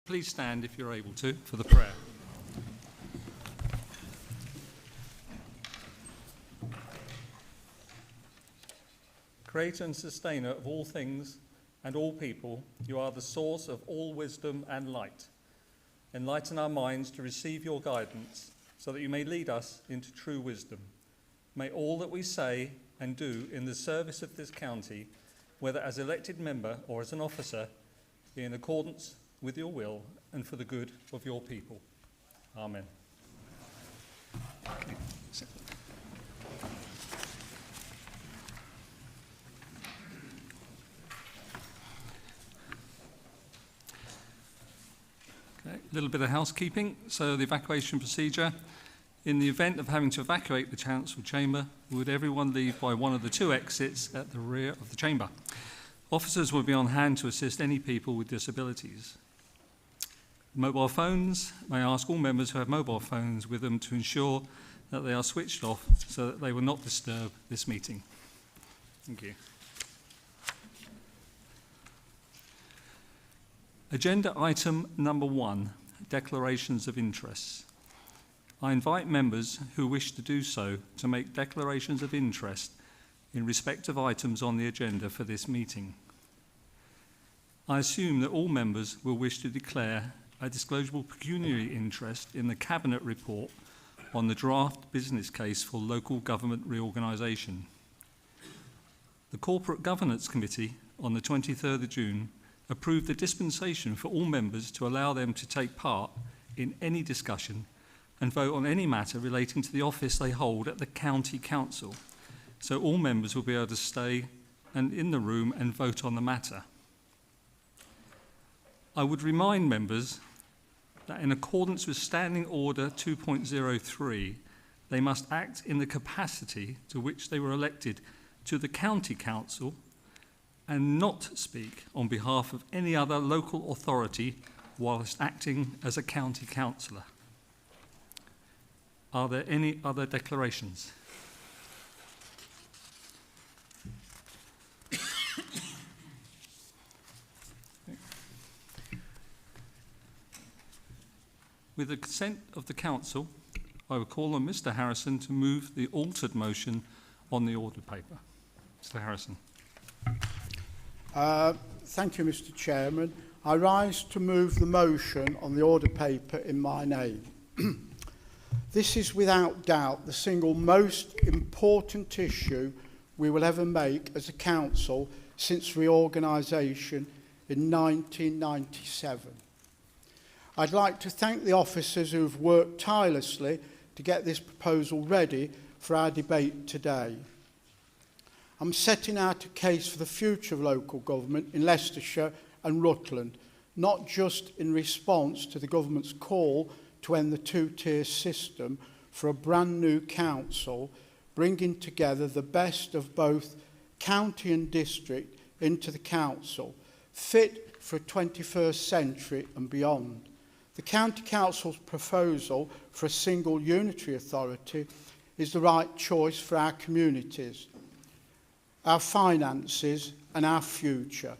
Please stand if you're able to for the prayer. Creator and sustainer of all things and all people, you are the source of all wisdom and light. Enlighten our minds to receive your guidance so that you may lead us into true wisdom. May all that we say and do in the service of this county, whether as elected member or as an officer, be in accordance with your will and for the good of your people. Amen. Okay. A little bit of housekeeping. So the evacuation procedure. In the event of having to evacuate the council chamber, would everyone leave by one of the two exits at the rear of the chamber? Officers will be on hand to assist any people with disabilities. Mobile phones, may I ask all members who have mobile phones with them to ensure that they are switched off so that they will not disturb this meeting. Thank you. Agenda item number 1, declarations of interests. I invite members who wish to do so to make declarations of interest in respect of items on the agenda for this meeting. I assume that all members will wish to declare a disclosable pecuniary interest in the Cabinet report on the draft business case for local government reorganisation. The Corporate Governance Committee on the 23rd of June approved the dispensation for all members to allow them to take part in any discussion and vote on any matter relating to the office they hold at the County Council. So all members will be able to stay and in the room and vote on the matter. I would remind members that in accordance with Standing Order 2.03, they must act in the capacity to which they were elected to the County Council and not speak on behalf of any other local authority whilst acting as a county councillor. Are there any other declarations? With the consent of the Council, I will call on Mr. Harrison to move the altered motion on the order paper. Mr. Harrison. Thank you, Mr. Chairman. I rise to move the motion on the order paper in my name. This is without doubt the single most important issue we will ever make as a council since reorganisation in 1997. I'd like to thank the officers who have worked tirelessly to get this proposal ready for our debate today. I'm setting out a case for the future of local government in Leicestershire and Rutland, not just in response to the government's call to end the two-tier system for a brand new council, bringing together the best of both county and district into the council, fit for a 21st century and beyond. The County Council's proposal for a single unitary authority is the right choice for our communities, our finances and our future.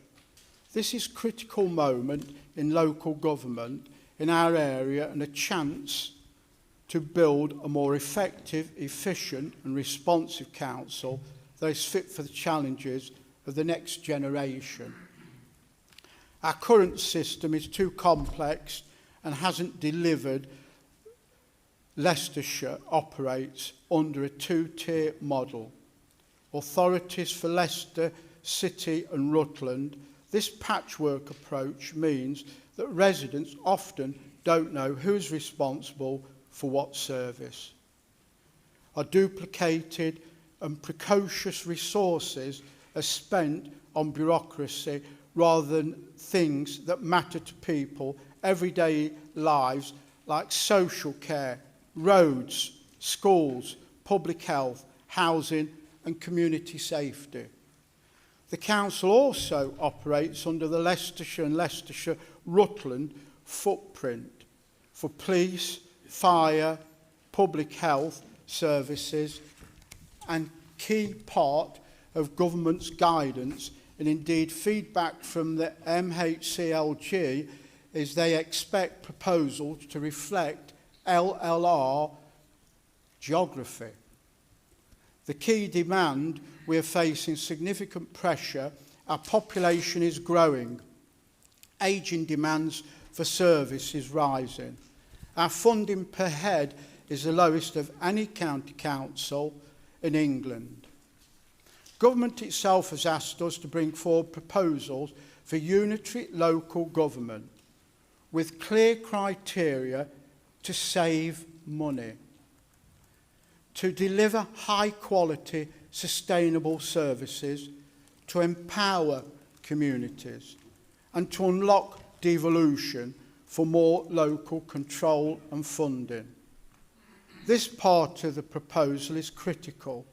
This is a critical moment in local government in our area and a chance to build a more effective, efficient and responsive council that is fit for the challenges of the next generation. Our current system is too complex and hasn't delivered. Leicestershire operates under a two-tier model. Authorities for Leicester City and Rutland, this patchwork approach means that residents often don't know who is responsible for what service. Our duplicated and precocious resources are spent on bureaucracy rather than things that matter to people, everyday lives like social care, roads, schools, public health, housing and community safety. The council also operates under the Leicestershire and Leicestershire Rutland footprint for police, fire, public health services and key part of government's guidance and indeed feedback from the MHCLG is they expect proposals to reflect LLR geography. The key demand, we are facing significant pressure. Our population is growing. Ageing demands for service is rising. Our funding per head is the lowest of any county council in England. Government itself has asked us to bring forward proposals for unitary local government with clear criteria to save money, to deliver high quality, sustainable services, to empower communities, and to unlock devolution for more local control and funding. This part of the proposal is critical.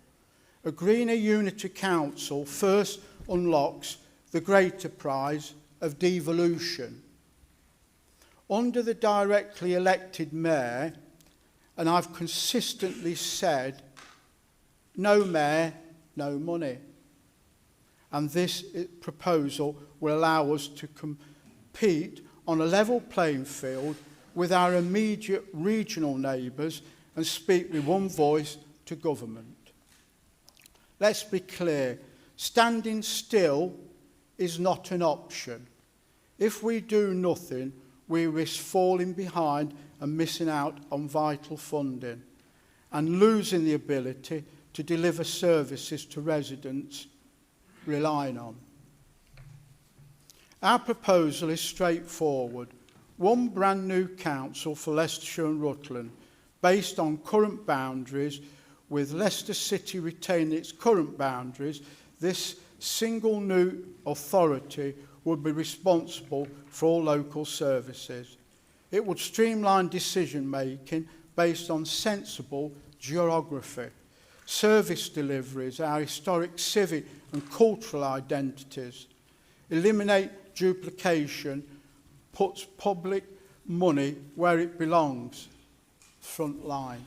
Agreeing a unitary council first unlocks the greater prize of devolution. Under the directly elected mayor, and I've consistently said, no mayor, no money. And this proposal will allow us to compete on a level playing field with our immediate regional neighbours and speak with one voice to government. Let's be clear, standing still is not an option. If we do nothing, we risk falling behind and missing out on vital funding and losing the ability to deliver services to residents relying on. Our proposal is straightforward. One brand new council for Leicestershire and Rutland based on current boundaries, with Leicester City retaining its current boundaries. This single new authority would be responsible for all local services. It would streamline decision making based on sensible geography, service deliveries, our historic civic and cultural identities, eliminate duplication, puts public money where it belongs, front line.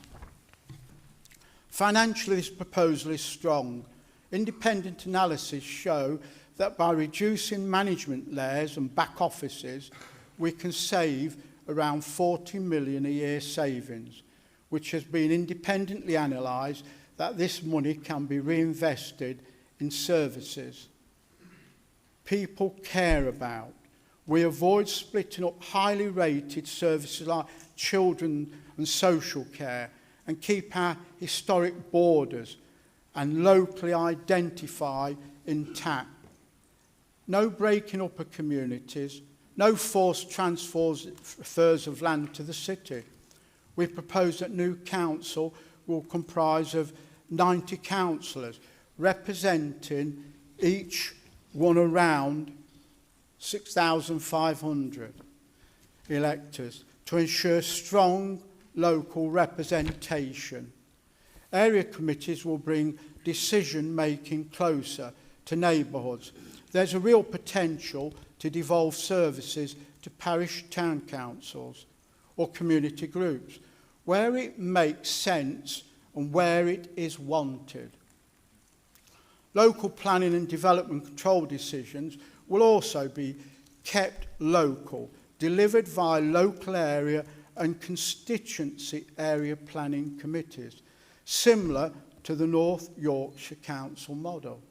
Financially, this proposal is strong. Independent analysis show that by reducing management layers and back offices, we can save around 40 million a year savings, which has been independently analysed that this money can be reinvested in services people care about. We avoid splitting up highly rated services like children and social care and keep our historic borders and locally identify intact. No breaking up of communities, no forced transfers of land to the city. We propose that new council will comprise of 90 councillors, representing each one around 6,500 electors to ensure strong local representation. Area committees will bring decision-making closer to neighbourhoods. There's a real potential to devolve services to parish town councils or community groups, where it makes sense and where it is wanted. Local planning and development control decisions will also be kept local, delivered via local area and constituency area planning committees, similar to the North Yorkshire Council model.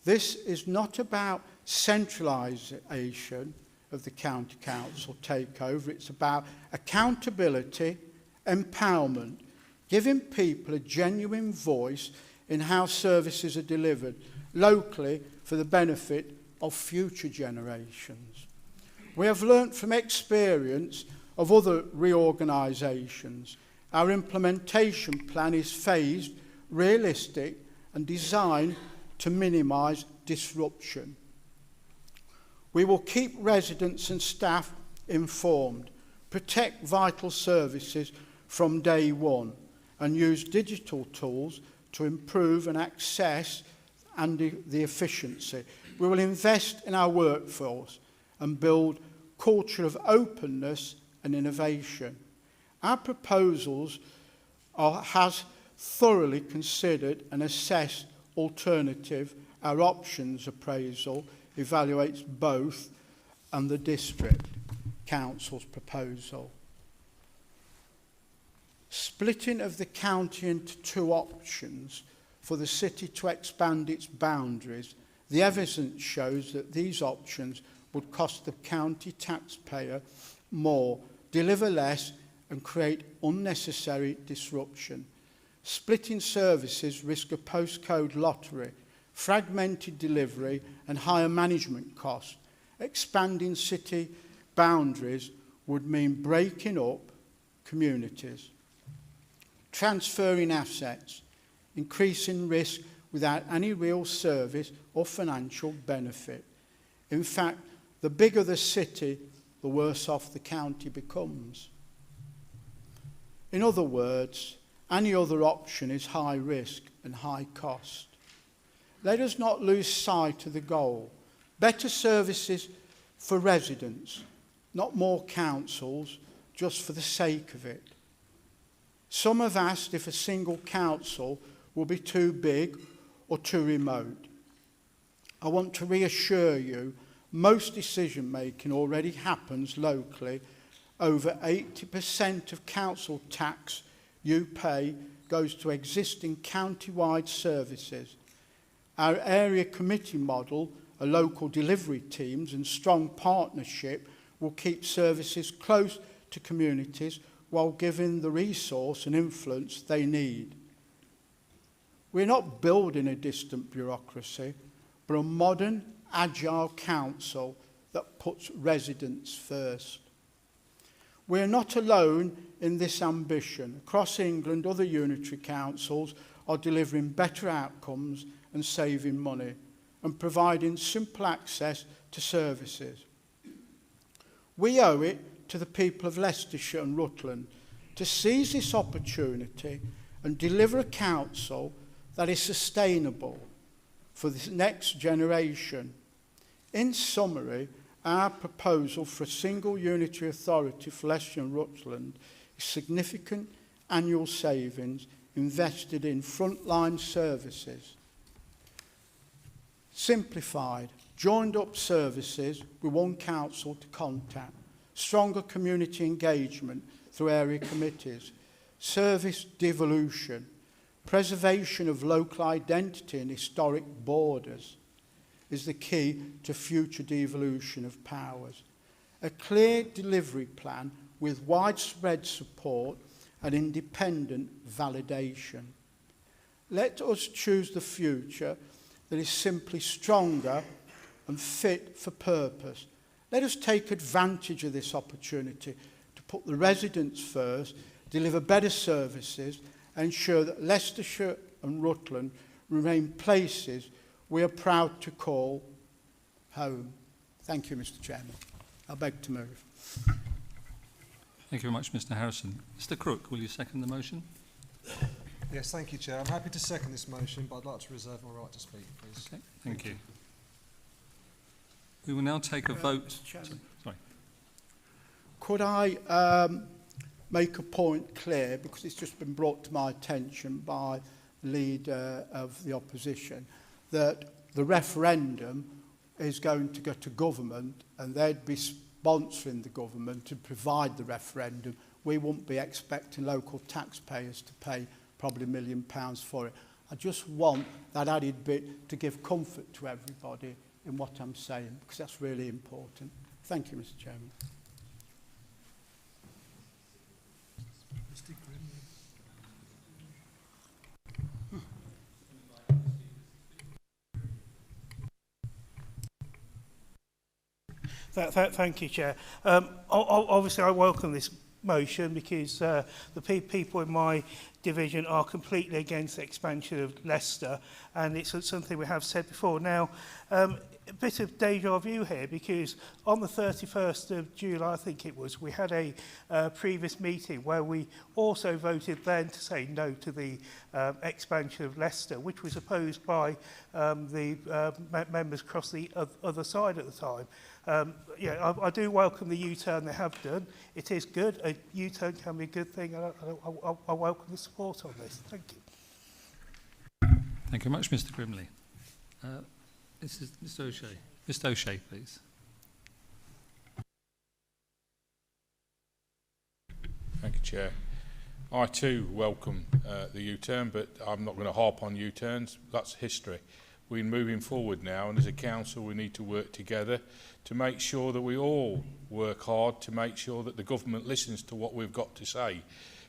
This is not about centralisation of the county council takeover. It's about accountability, empowerment, giving people a genuine voice in how services are delivered locally for the benefit of future generations. We have learnt from experience of other reorganisations. Our implementation plan is phased, realistic and designed to minimise disruption. We will keep residents and staff informed, protect vital services from day one and use digital tools to improve and access and the efficiency. We will invest in our workforce and build a culture of openness and innovation. Our proposals has thoroughly considered and assessed alternative. Our options appraisal evaluates both and the district. Council's proposal. Splitting of the county into two options for the city to expand its boundaries, the evidence shows that these options would cost the county taxpayer more, deliver less and create unnecessary disruption. Splitting services risk a postcode lottery, fragmented delivery and higher management costs. Expanding city boundaries would mean breaking up communities, transferring assets, increasing risk without any real service or financial benefit. In fact, the bigger the city, the worse off the county becomes. In other words, any other option is high risk and high cost. Let us not lose sight of the goal. Better services for residents, not more councils just for the sake of it. Some have asked if a single council will be too big or too remote. I want to reassure you, most decision making already happens locally. Over 80% of council tax you pay goes to existing county-wide services. Our area committee model, a local delivery teams and strong partnership will keep services close to communities while giving the resource and influence they need. We're not building a distant bureaucracy, but a modern, agile council that puts residents first. We're not alone in this ambition. Across England, other unitary councils are delivering better outcomes and saving money and providing simple access to services. We owe it to the people of Leicestershire and Rutland to seize this opportunity and deliver a council that is sustainable for the next generation. In summary, our proposal for a single unitary authority for Leicestershire and Rutland is significant annual savings invested in frontline services. Simplified, joined up services with one council to contact, stronger community engagement through area committees, service devolution, preservation of local identity and historic borders is the key to future devolution of powers. A clear delivery plan with widespread support and independent validation. Let us choose the future that is simply stronger and fit for purpose. Let us take advantage of this opportunity to put the residents first, deliver better services, and ensure that Leicestershire and Rutland remain places we are proud to call home. Thank you, Mr. Chairman. I beg to move. Thank you very much, Mr. Harrison. Mr. Crook, will you second the motion? Yes, thank you, Chair. I'm happy to second this motion, but I'd like to reserve my right to speak, please. Okay, thank you. We will now take a vote. Mr. Chairman. Sorry. Could I make a point clear, because it's just been brought to my attention by the leader of the opposition, that the referendum is going to go to government and they'd be sponsoring the government to provide the referendum. We won't be expecting local taxpayers to pay probably £1 million for it. I just want that added bit to give comfort to everybody in what I'm saying, because that's really important. Thank you, Mr. Chairman. Thank you, Chair. Obviously, I welcome this motion because the people in my division are completely against the expansion of Leicester, and it's something we have said before. Now, a bit of deja vu here, because on the 31st of July, I think it was, we had a previous meeting where we also voted then to say no to the expansion of Leicester, which was opposed by the members across the other side at the time. Yeah, I do welcome the U-turn they have done. It is good. A U-turn can be a good thing. I welcome the support on this. Thank you. Thank you very much, Mr. Grimley. This is Mr. O'Shea. Mr. O'Shea, please. Chair. I too welcome the U-turn, but I'm not going to harp on U-turns. That's history. We're moving forward now, and as a council we need to work together to make sure that we all work hard to make sure that the government listens to what we've got to say,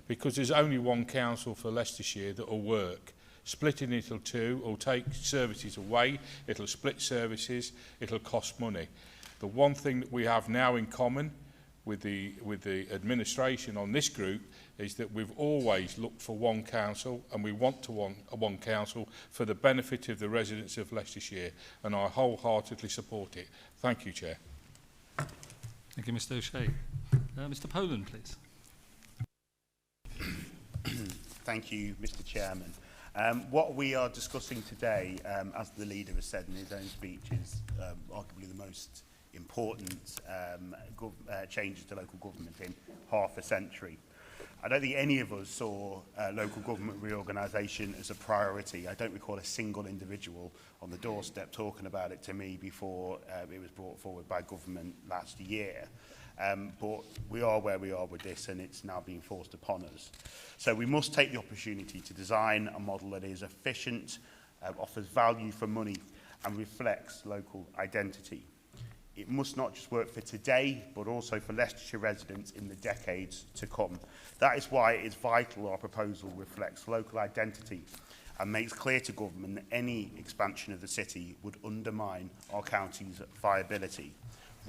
because there's only one council for Leicestershire that will work. Splitting it into two will take services away, it'll split services, it'll cost money. The one thing that we have now in common with the administration on this group is that we've always looked for one council, and we want to one council for the benefit of the residents of Leicestershire, and I wholeheartedly support it. Thank you, Chair. Thank you, Mr O'Shea. Mr Poland, please. Thank you, Mr Chairman. What we are discussing today, as the leader has said in his own speech, is arguably the most important changes to local government in half a century. I don't think any of us saw local government reorganisation as a priority. I don't recall a single individual on the doorstep talking about it to me before it was brought forward by government last year. But we are where we are with this, and it's now being forced upon us. So we must take the opportunity to design a model that is efficient, offers value for money, and reflects local identity. It must not just work for today, but also for Leicestershire residents in the decades to come. That is why it is vital our proposal reflects local identity and makes clear to government that any expansion of the city would undermine our county's viability.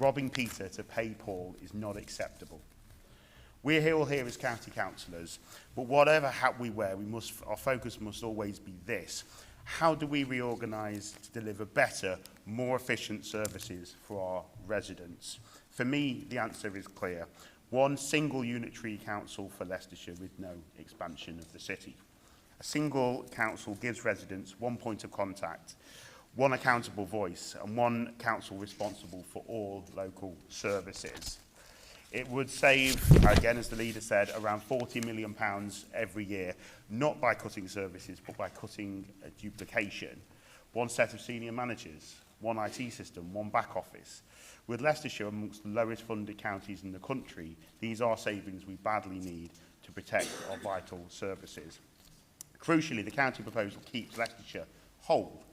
Robbing Peter to pay Paul is not acceptable. We're all here as county councillors, but whatever hat we wear, our focus must always be this: how do we reorganise to deliver better, more efficient services for our residents? For me, the answer is clear. One single unitary council for Leicestershire with no expansion of the city. A single council gives residents one point of contact, one accountable voice, and one council responsible for all local services. It would save, again, as the leader said, around £40 million every year, not by cutting services, but by cutting duplication. One set of senior managers, one IT system, one back office. With Leicestershire amongst the lowest funded counties in the country, these are savings we badly need to protect our vital services. Crucially, the county proposal keeps Leicestershire whole.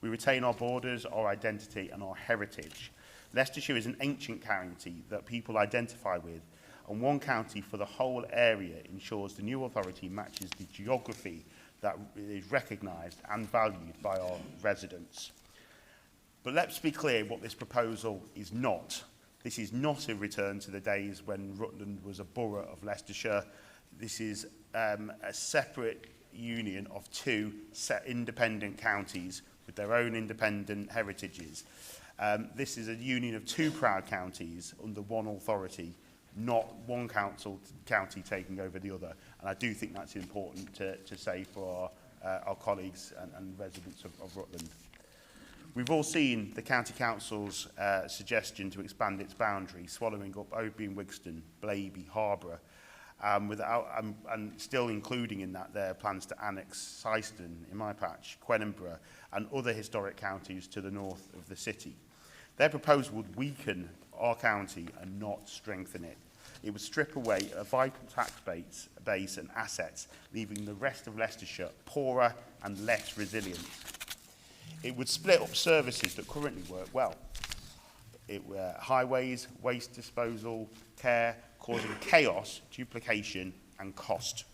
We retain our borders, our identity and our heritage. Leicestershire is an ancient county that people identify with, and one county for the whole area ensures the new authority matches the geography that is recognised and valued by our residents. But let's be clear what this proposal is not. This is not a return to the days when Rutland was a borough of Leicestershire. This is a separate union of two independent counties with their own independent heritages. This is a union of two proud counties under one authority, not one county taking over the other. And I do think that's important to say for our colleagues and residents of Rutland. We've all seen the County Council's suggestion to expand its boundary, swallowing up Oadby and Wigston, Blaby, Harborough, and still including in that their plans to annex Syston, in my patch, Quenenborough, and other historic counties to the north of the city. Their proposal would weaken our county and not strengthen it. It would strip away a vital tax base and assets, leaving the rest of Leicestershire poorer and less resilient. It would split up services that currently work well. Highways, waste disposal, care, causing chaos, duplication and cost.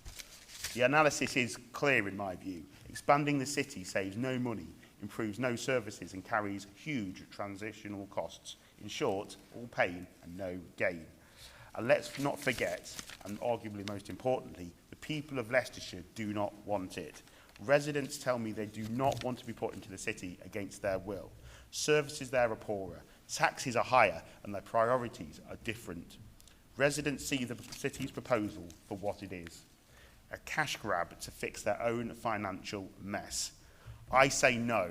The analysis is clear in my view. Expanding the city saves no money, improves no services and carries huge transitional costs. In short, all pain and no gain. And let's not forget, and arguably most importantly, the people of Leicestershire do not want it. Residents tell me they do not want to be put into the city against their will. Services there are poorer, taxes are higher, and their priorities are different. Residents see the city's proposal for what it is: a cash grab to fix their own financial mess. I say no,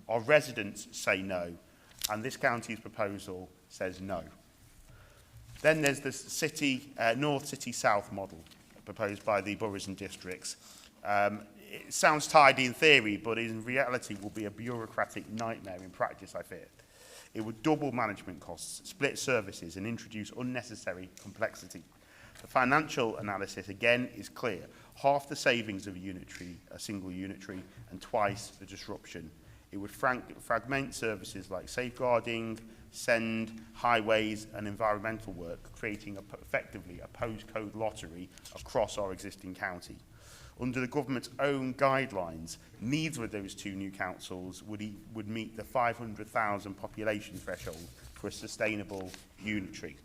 our residents say no, and this county's proposal says no. Then there's the North City South model proposed by the boroughs and districts. It sounds tidy in theory, but in reality will be a bureaucratic nightmare in practice, I fear. It would double management costs, split services and introduce unnecessary complexity. The financial analysis, again, is clear. Half the savings of a single unitary, and twice the disruption. It would fragment services like safeguarding, send, highways and environmental work, creating effectively a postcode lottery across our existing county. Under the government's own guidelines, neither of those two new councils would meet the 500,000 population threshold for a sustainable unitary.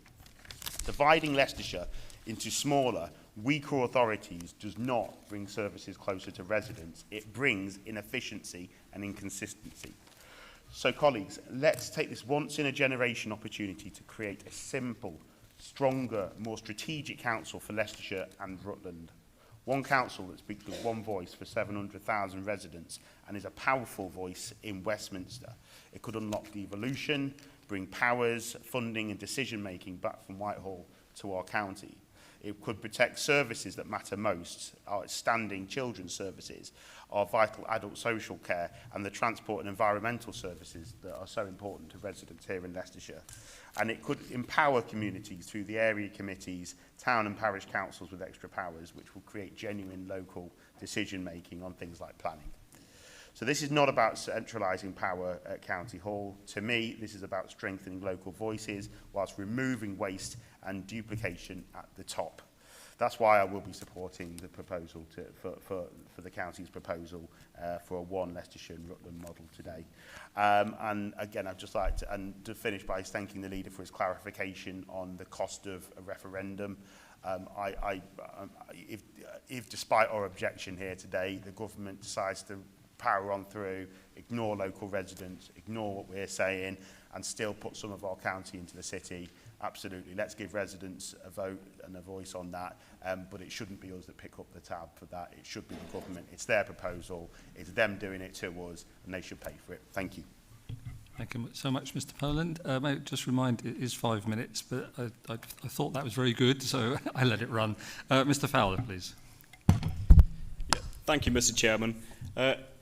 Dividing Leicestershire into smaller, weaker authorities does not bring services closer to residents. It brings inefficiency and inconsistency. So, colleagues, let's take this once-in-a-generation opportunity to create a simple, stronger, more strategic council for Leicestershire and Rutland. One council that speaks with one voice for 700,000 residents and is a powerful voice in Westminster. It could unlock devolution, bring powers, funding and decision-making back from Whitehall to our county. It could protect services that matter most, our standing children's services, our vital adult social care and the transport and environmental services that are so important to residents here in Leicestershire. And it could empower communities through the area committees, town and parish councils with extra powers, which will create genuine local decision-making on things like planning. So this is not about centralising power at County Hall. To me, this is about strengthening local voices whilst removing waste and duplication at the top. That's why I will be supporting the proposal for the county's proposal for a one Leicestershire and Rutland model today. And again, I'd just like to finish by thanking the leader for his clarification on the cost of a referendum. If despite our objection here today, the government decides to power on through, ignore local residents, ignore what we're saying, and still put some of our county into the city, absolutely, let's give residents a vote and a voice on that, but it shouldn't be us that pick up the tab for that. It should be the government. It's their proposal. It's them doing it to us, and they should pay for it. Thank you. Thank you so much, Mr. Poland. May I just remind, it is 5 minutes, but I thought that was very good, so I let it run. Mr. Fowler, please. Yeah, thank you, Mr. Chairman.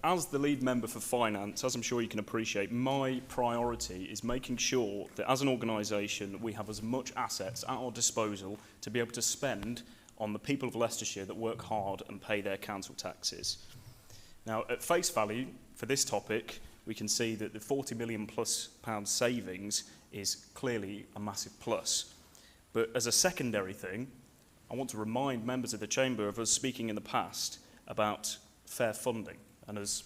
As the lead member for finance, as I'm sure you can appreciate, my priority is making sure that as an organisation we have as much assets at our disposal to be able to spend on the people of Leicestershire that work hard and pay their council taxes. Now, at face value for this topic, we can see that the £40 million+ savings is clearly a massive plus. But as a secondary thing, I want to remind members of the Chamber of us speaking in the past about fair funding and us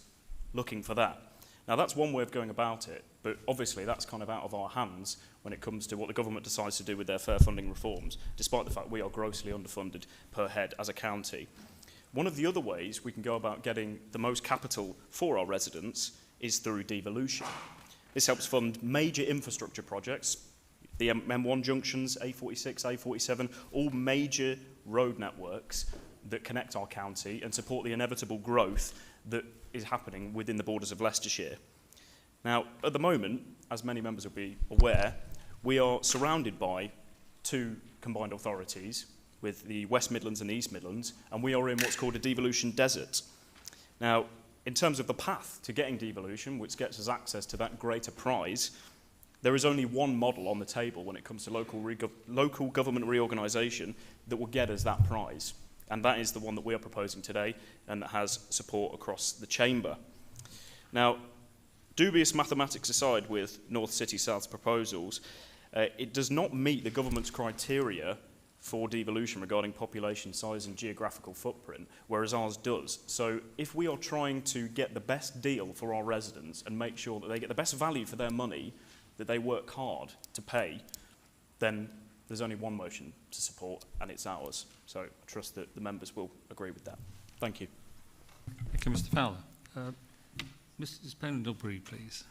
looking for that. Now, that's one way of going about it, but obviously that's kind of out of our hands when it comes to what the government decides to do with their fair funding reforms, despite the fact we are grossly underfunded per head as a county. One of the other ways we can go about getting the most capital for our residents is through devolution. This helps fund major infrastructure projects, the M1 junctions, A46, A47, all major road networks that connect our county and support the inevitable growth that is happening within the borders of Leicestershire. Now, at the moment, as many members will be aware, we are surrounded by two combined authorities with the West Midlands and the East Midlands, and we are in what's called a devolution desert. Now, in terms of the path to getting devolution, which gets us access to that greater prize, there is only one model on the table when it comes to local government reorganisation that will get us that prize. And that is the one that we are proposing today and that has support across the chamber. Now, dubious mathematics aside with North City South's proposals, it does not meet the government's criteria for devolution regarding population size and geographical footprint, whereas ours does. So if we are trying to get the best deal for our residents and make sure that they get the best value for their money, that they work hard to pay, then there's only one motion to support, and it's ours. So I trust that the members will agree with that. Thank you. Thank you, Mr. Fowler. Mrs. Pendlebury, please.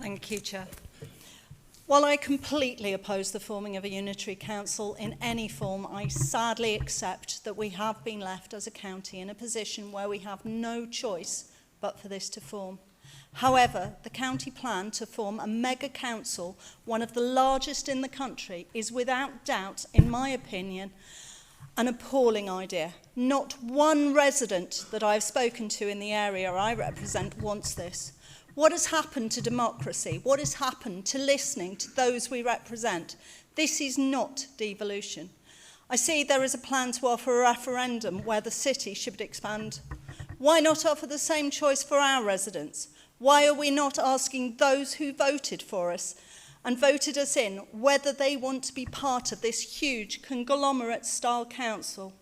Thank you, Chair. While I completely oppose the forming of a unitary council in any form, I sadly accept that we have been left as a county in a position where we have no choice but for this to form. However, the county plan to form a mega council, one of the largest in the country, is without doubt, in my opinion, an appalling idea. Not one resident that I've spoken to in the area I represent wants this. What has happened to democracy? What has happened to listening to those we represent? This is not devolution. I see there is a plan to offer a referendum where the city should expand. Why not offer the same choice for our residents? Why are we not asking those who voted for us and voted us in whether they want to be part of this huge conglomerate-style council?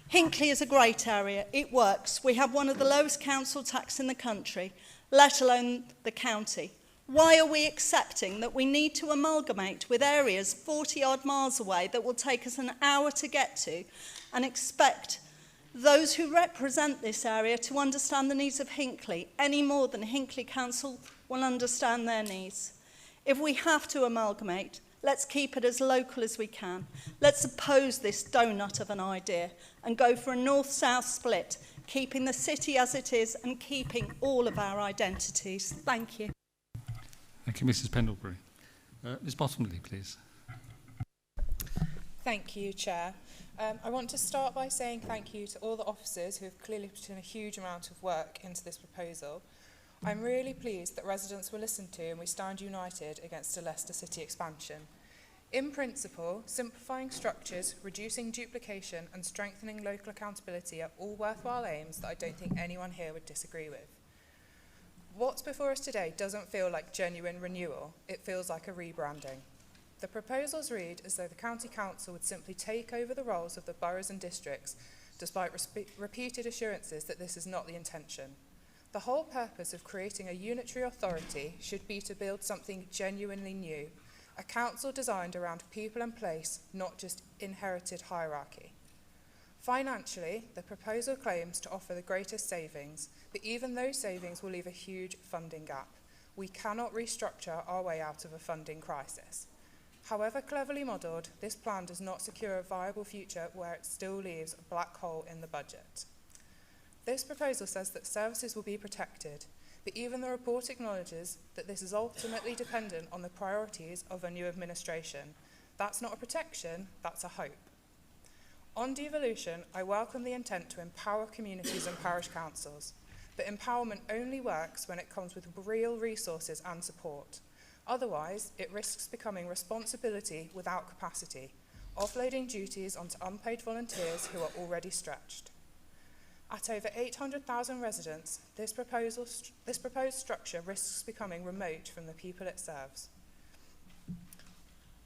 Hinckley is a great area. It works. We have one of the lowest council tax in the country, let alone the county. Why are we accepting that we need to amalgamate with areas 40-odd miles away that will take us an hour to get to and expect those who represent this area to understand the needs of Hinckley any more than Hinckley Council will understand their needs? If we have to amalgamate, let's keep it as local as we can. Let's oppose this donut of an idea and go for a north-south split, keeping the city as it is and keeping all of our identities. Thank you. Thank you, Mrs Pendlebury. Ms Bottomley, please. Thank you, Chair. I want to start by saying thank you to all the officers who have clearly put in a huge amount of work into this proposal. I'm really pleased that residents were listened to and we stand united against a Leicester City expansion. In principle, simplifying structures, reducing duplication and strengthening local accountability are all worthwhile aims that I don't think anyone here would disagree with. What's before us today doesn't feel like genuine renewal, it feels like a rebranding. The proposals read as though the County Council would simply take over the roles of the boroughs and districts, despite repeated assurances that this is not the intention. The whole purpose of creating a unitary authority should be to build something genuinely new, a council designed around people and place, not just inherited hierarchy. Financially, the proposal claims to offer the greatest savings, but even those savings will leave a huge funding gap. We cannot restructure our way out of a funding crisis. However cleverly modelled, this plan does not secure a viable future where it still leaves a black hole in the budget. This proposal says that services will be protected, but even the report acknowledges that this is ultimately dependent on the priorities of a new administration. That's not a protection, that's a hope. On devolution, I welcome the intent to empower communities and parish councils, but empowerment only works when it comes with real resources and support. Otherwise, it risks becoming responsibility without capacity, offloading duties onto unpaid volunteers who are already stretched. At over 800,000 residents, this proposed structure risks becoming remote from the people it serves.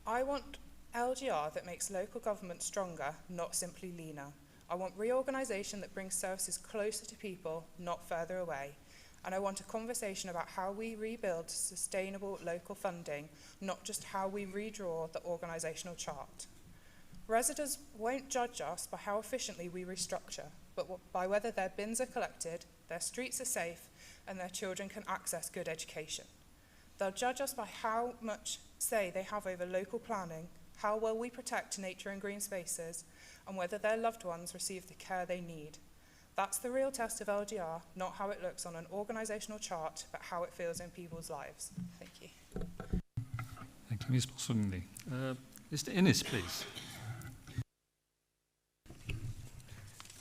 I want LGR that makes local government stronger, not simply leaner. I want reorganisation that brings services closer to people, not further away. And I want a conversation about how we rebuild sustainable local funding, not just how we redraw the organisational chart. Residents won't judge us by how efficiently we restructure, but by whether their bins are collected, their streets are safe, and their children can access good education. They'll judge us by how much say they have over local planning, how well we protect nature and green spaces, and whether their loved ones receive the care they need. That's the real test of LGR, not how it looks on an organisational chart, but how it feels in people's lives. Thank you. Thank you, Ms Bottomley. Mr Innes, please.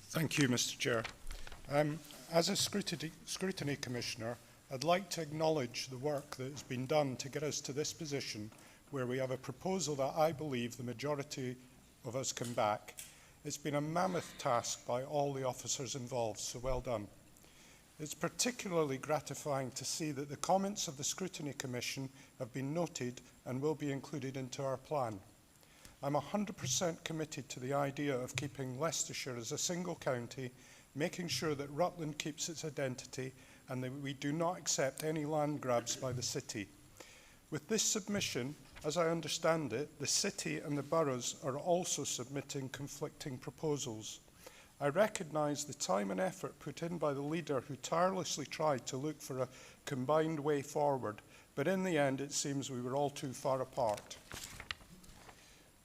Thank you, Mr Chair. As a scrutiny commissioner, I'd like to acknowledge the work that has been done to get us to this position where we have a proposal that I believe the majority of us can back. It's been a mammoth task by all the officers involved, so well done. It's particularly gratifying to see that the comments of the Scrutiny Commission have been noted and will be included into our plan. I'm 100% committed to the idea of keeping Leicestershire as a single county, making sure that Rutland keeps its identity and that we do not accept any land grabs by the city. With this submission, as I understand it, the city and the boroughs are also submitting conflicting proposals. I recognise the time and effort put in by the leader who tirelessly tried to look for a combined way forward, but in the end it seems we were all too far apart.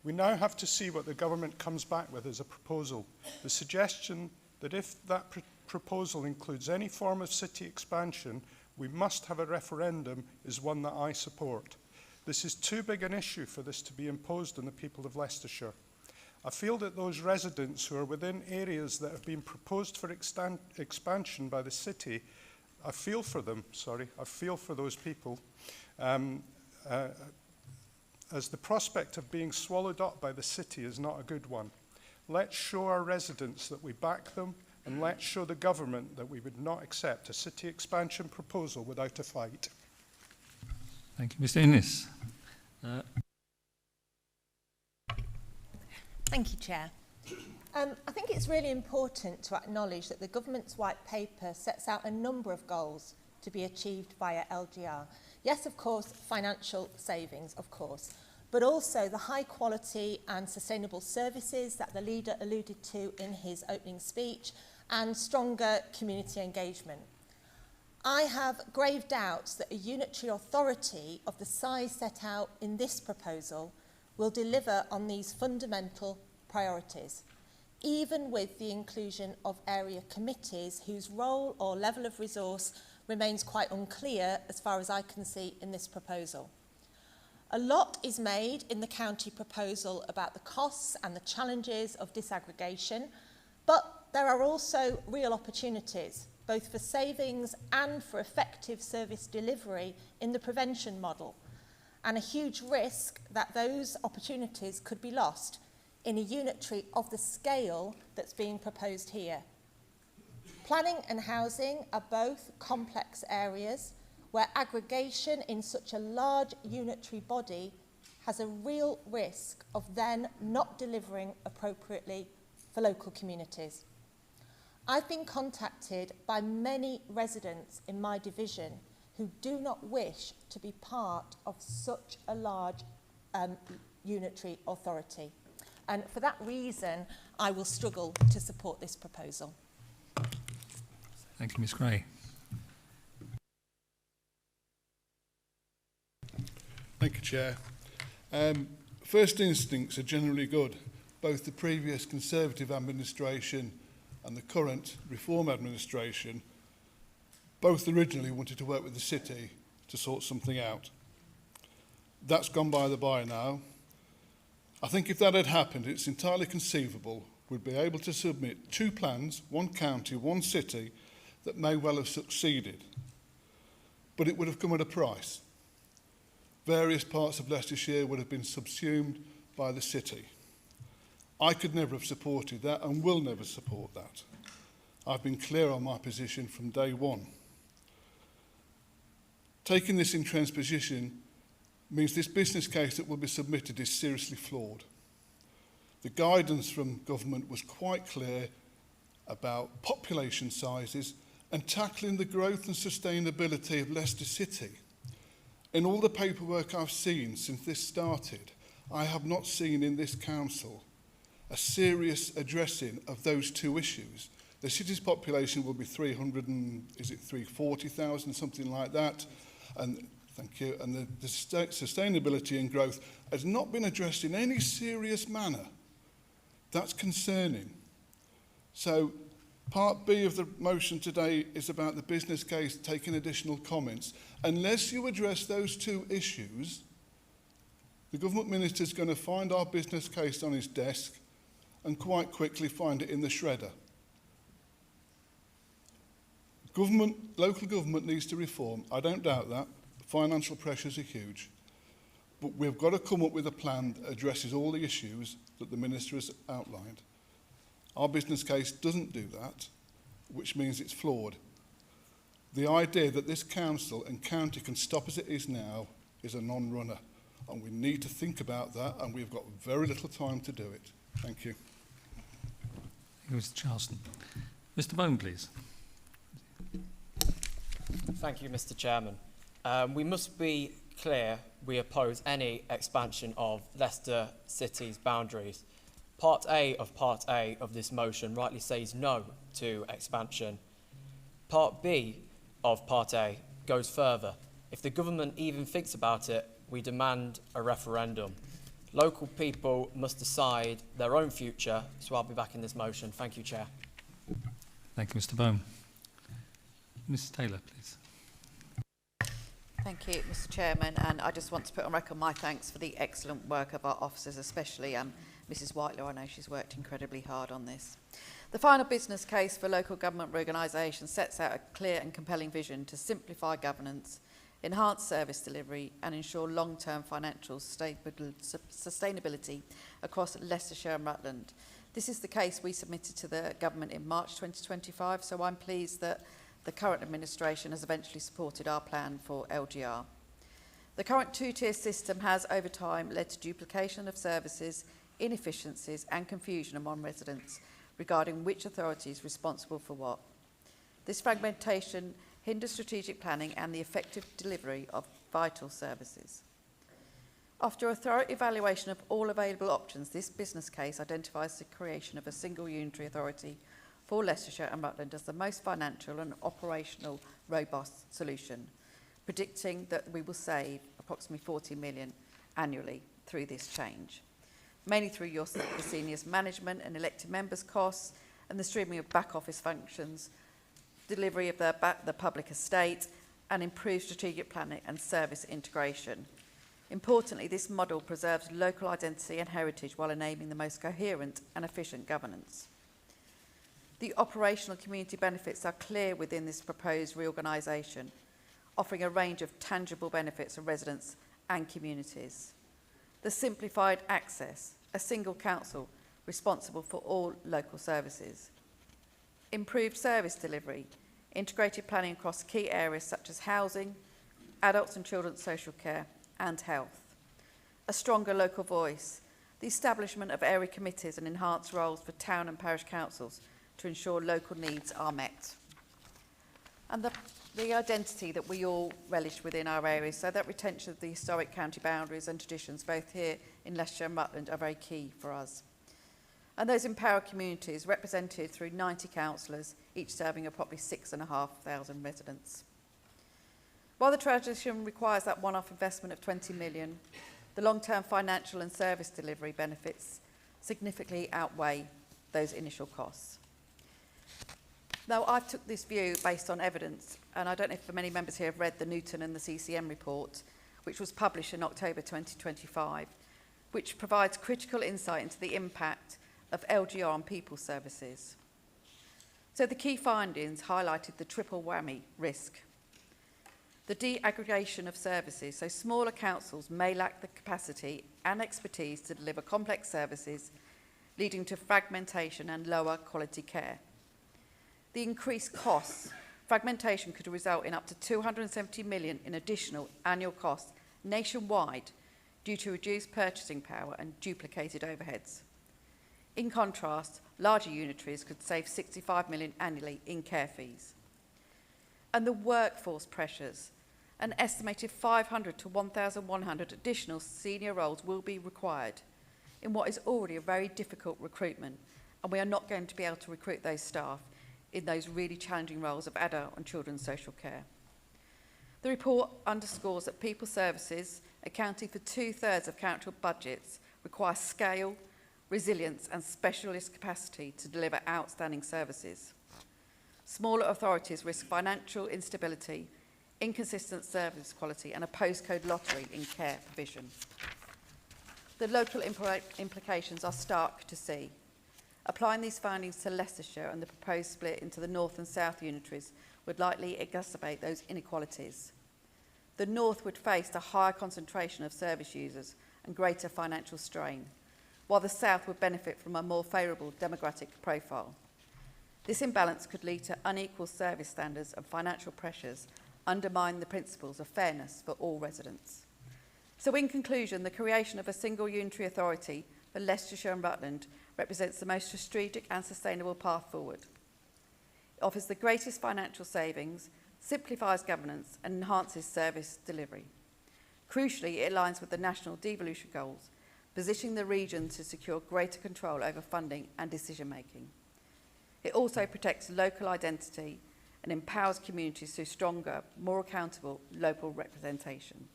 We now have to see what the government comes back with as a proposal. The suggestion that if that proposal includes any form of city expansion, we must have a referendum is one that I support. This is too big an issue for this to be imposed on the people of Leicestershire. I feel that those residents who are within areas that have been proposed for expansion by the city I feel for them, I feel for those people, as the prospect of being swallowed up by the city is not a good one. Let's show our residents that we back them, and let's show the government that we would not accept a city expansion proposal without a fight. Thank you, Mr. Innes. Thank you, Chair. I think it's really important to acknowledge that the government's white paper sets out a number of goals to be achieved via LGR. Yes, of course, financial savings, of course, but also the high quality and sustainable services that the leader alluded to in his opening speech, and stronger community engagement. I have grave doubts that a unitary authority of the size set out in this proposal will deliver on these fundamental priorities, even with the inclusion of area committees whose role or level of resource remains quite unclear as far as I can see in this proposal. A lot is made in the county proposal about the costs and the challenges of disaggregation, but there are also real opportunities, both for savings and for effective service delivery in the prevention model, and a huge risk that those opportunities could be lost in a unitary of the scale that's being proposed here. Planning and housing are both complex areas where aggregation in such a large unitary body has a real risk of then not delivering appropriately for local communities. I've been contacted by many residents in my division who do not wish to be part of such a large unitary authority. And for that reason, I will struggle to support this proposal. Thank you, Ms. Gray. Thank you, Chair. First instincts are generally good. Both the previous Conservative administration and the current Reform administration both originally wanted to work with the city to sort something out. That's gone by the by now. I think if that had happened, it's entirely conceivable we'd be able to submit 2 plans, 1 county, 1 city, that may well have succeeded. But it would have come at a price. Various parts of Leicestershire would have been subsumed by the city. I could never have supported that and will never support that. I've been clear on my position from day one. Taking this in transposition means this business case that will be submitted is seriously flawed. The guidance from government was quite clear about population sizes and tackling the growth and sustainability of Leicester City. In all the paperwork I've seen since this started, I have not seen in this council a serious addressing of those 2 issues. The city's population will be 340,000, something like that. And thank you. And the sustainability and growth has not been addressed in any serious manner. That's concerning. So part B of the motion today is about the business case taking additional comments. Unless you address those 2 issues, the government minister is going to find our business case on his desk and quite quickly find it in the shredder. Local government needs to reform. I don't doubt that. Financial pressures are huge. But we've got to come up with a plan that addresses all the issues that the minister has outlined. Our business case doesn't do that, which means it's flawed. The idea that this council and county can stop as it is now is a non-runner, and we need to think about that, and we've got very little time to do it. Thank you. Thank you, Mr. Charleston. Mr. Bone, please. Thank you, Mr. Chairman. We must be clear we oppose any expansion of Leicester City's boundaries. Part A of this motion rightly says no to expansion. Part B of Part A goes further. If the government even thinks about it, we demand a referendum. Local people must decide their own future, so I'll be back in this motion. Thank you, Chair. Thank you, Mr. Bone. Mrs. Taylor, please. Thank you, Mr. Chairman, and I just want to put on record my thanks for the excellent work of our officers, especially Mrs. Whitelaw. I know she's worked incredibly hard on this. The final business case for local government reorganisation sets out a clear and compelling vision to simplify governance, enhance service delivery and ensure long-term financial sustainability across Leicestershire and Rutland. This is the case we submitted to the government in March 2025, so I'm pleased that the current administration has eventually supported our plan for LGR. The current two-tier system has over time led to duplication of services, inefficiencies and confusion among residents regarding which authority is responsible for what. This fragmentation hinders strategic planning and the effective delivery of vital services. After a thorough evaluation of all available options, this business case identifies the creation of a single unitary authority for Leicestershire and Rutland as the most financial and operational robust solution, predicting that we will save approximately 40 million annually through this change, mainly through the seniors management and elected members' costs and the streaming of back office functions, delivery of the public estate and improved strategic planning and service integration. Importantly, this model preserves local identity and heritage while enabling the most coherent and efficient governance. The operational community benefits are clear within this proposed reorganisation, offering a range of tangible benefits for residents and communities. The simplified access, a single council responsible for all local services. Improved service delivery, integrated planning across key areas such as housing, adults and children's social care and health. A stronger local voice, the establishment of area committees and enhanced roles for town and parish councils to ensure local needs are met. And the identity that we all relish within our areas, so that retention of the historic county boundaries and traditions both here in Leicestershire and Rutland are very key for us. And those empowered communities represented through 90 councillors, each serving approximately 6,500 residents. While the transition requires that one-off investment of 20 million, the long-term financial and service delivery benefits significantly outweigh those initial costs. Now, I've took this view based on evidence, and I don't know if many members here have read the Newton and the CCM report, which was published in October 2025, which provides critical insight into the impact of LGR on people services. So the key findings highlighted the triple whammy risk. The de-aggregation of services, so smaller councils may lack the capacity and expertise to deliver complex services, leading to fragmentation and lower quality care. The increased costs, fragmentation could result in up to 270 million in additional annual costs nationwide due to reduced purchasing power and duplicated overheads. In contrast, larger unitaries could save 65 million annually in care fees. And the workforce pressures, an estimated 500 to 1,100 additional senior roles will be required in what is already a very difficult recruitment, and we are not going to be able to recruit those staff in those really challenging roles of adult and children's social care. The report underscores that people services, accounting for 2/3 of council budgets, require scale, resilience and specialist capacity to deliver outstanding services. Smaller authorities risk financial instability, inconsistent service quality and a postcode lottery in care provision. The local implications are stark to see. Applying these findings to Leicestershire and the proposed split into the North and South unitaries would likely exacerbate those inequalities. The North would face a higher concentration of service users and greater financial strain, while the South would benefit from a more favourable demographic profile. This imbalance could lead to unequal service standards and financial pressures, undermine the principles of fairness for all residents. So in conclusion, the creation of a single unitary authority for Leicestershire and Rutland represents the most strategic and sustainable path forward. It offers the greatest financial savings, simplifies governance and enhances service delivery. Crucially, it aligns with the national devolution goals, positioning the region to secure greater control over funding and decision making. It also protects local identity and empowers communities through stronger, more accountable local representation.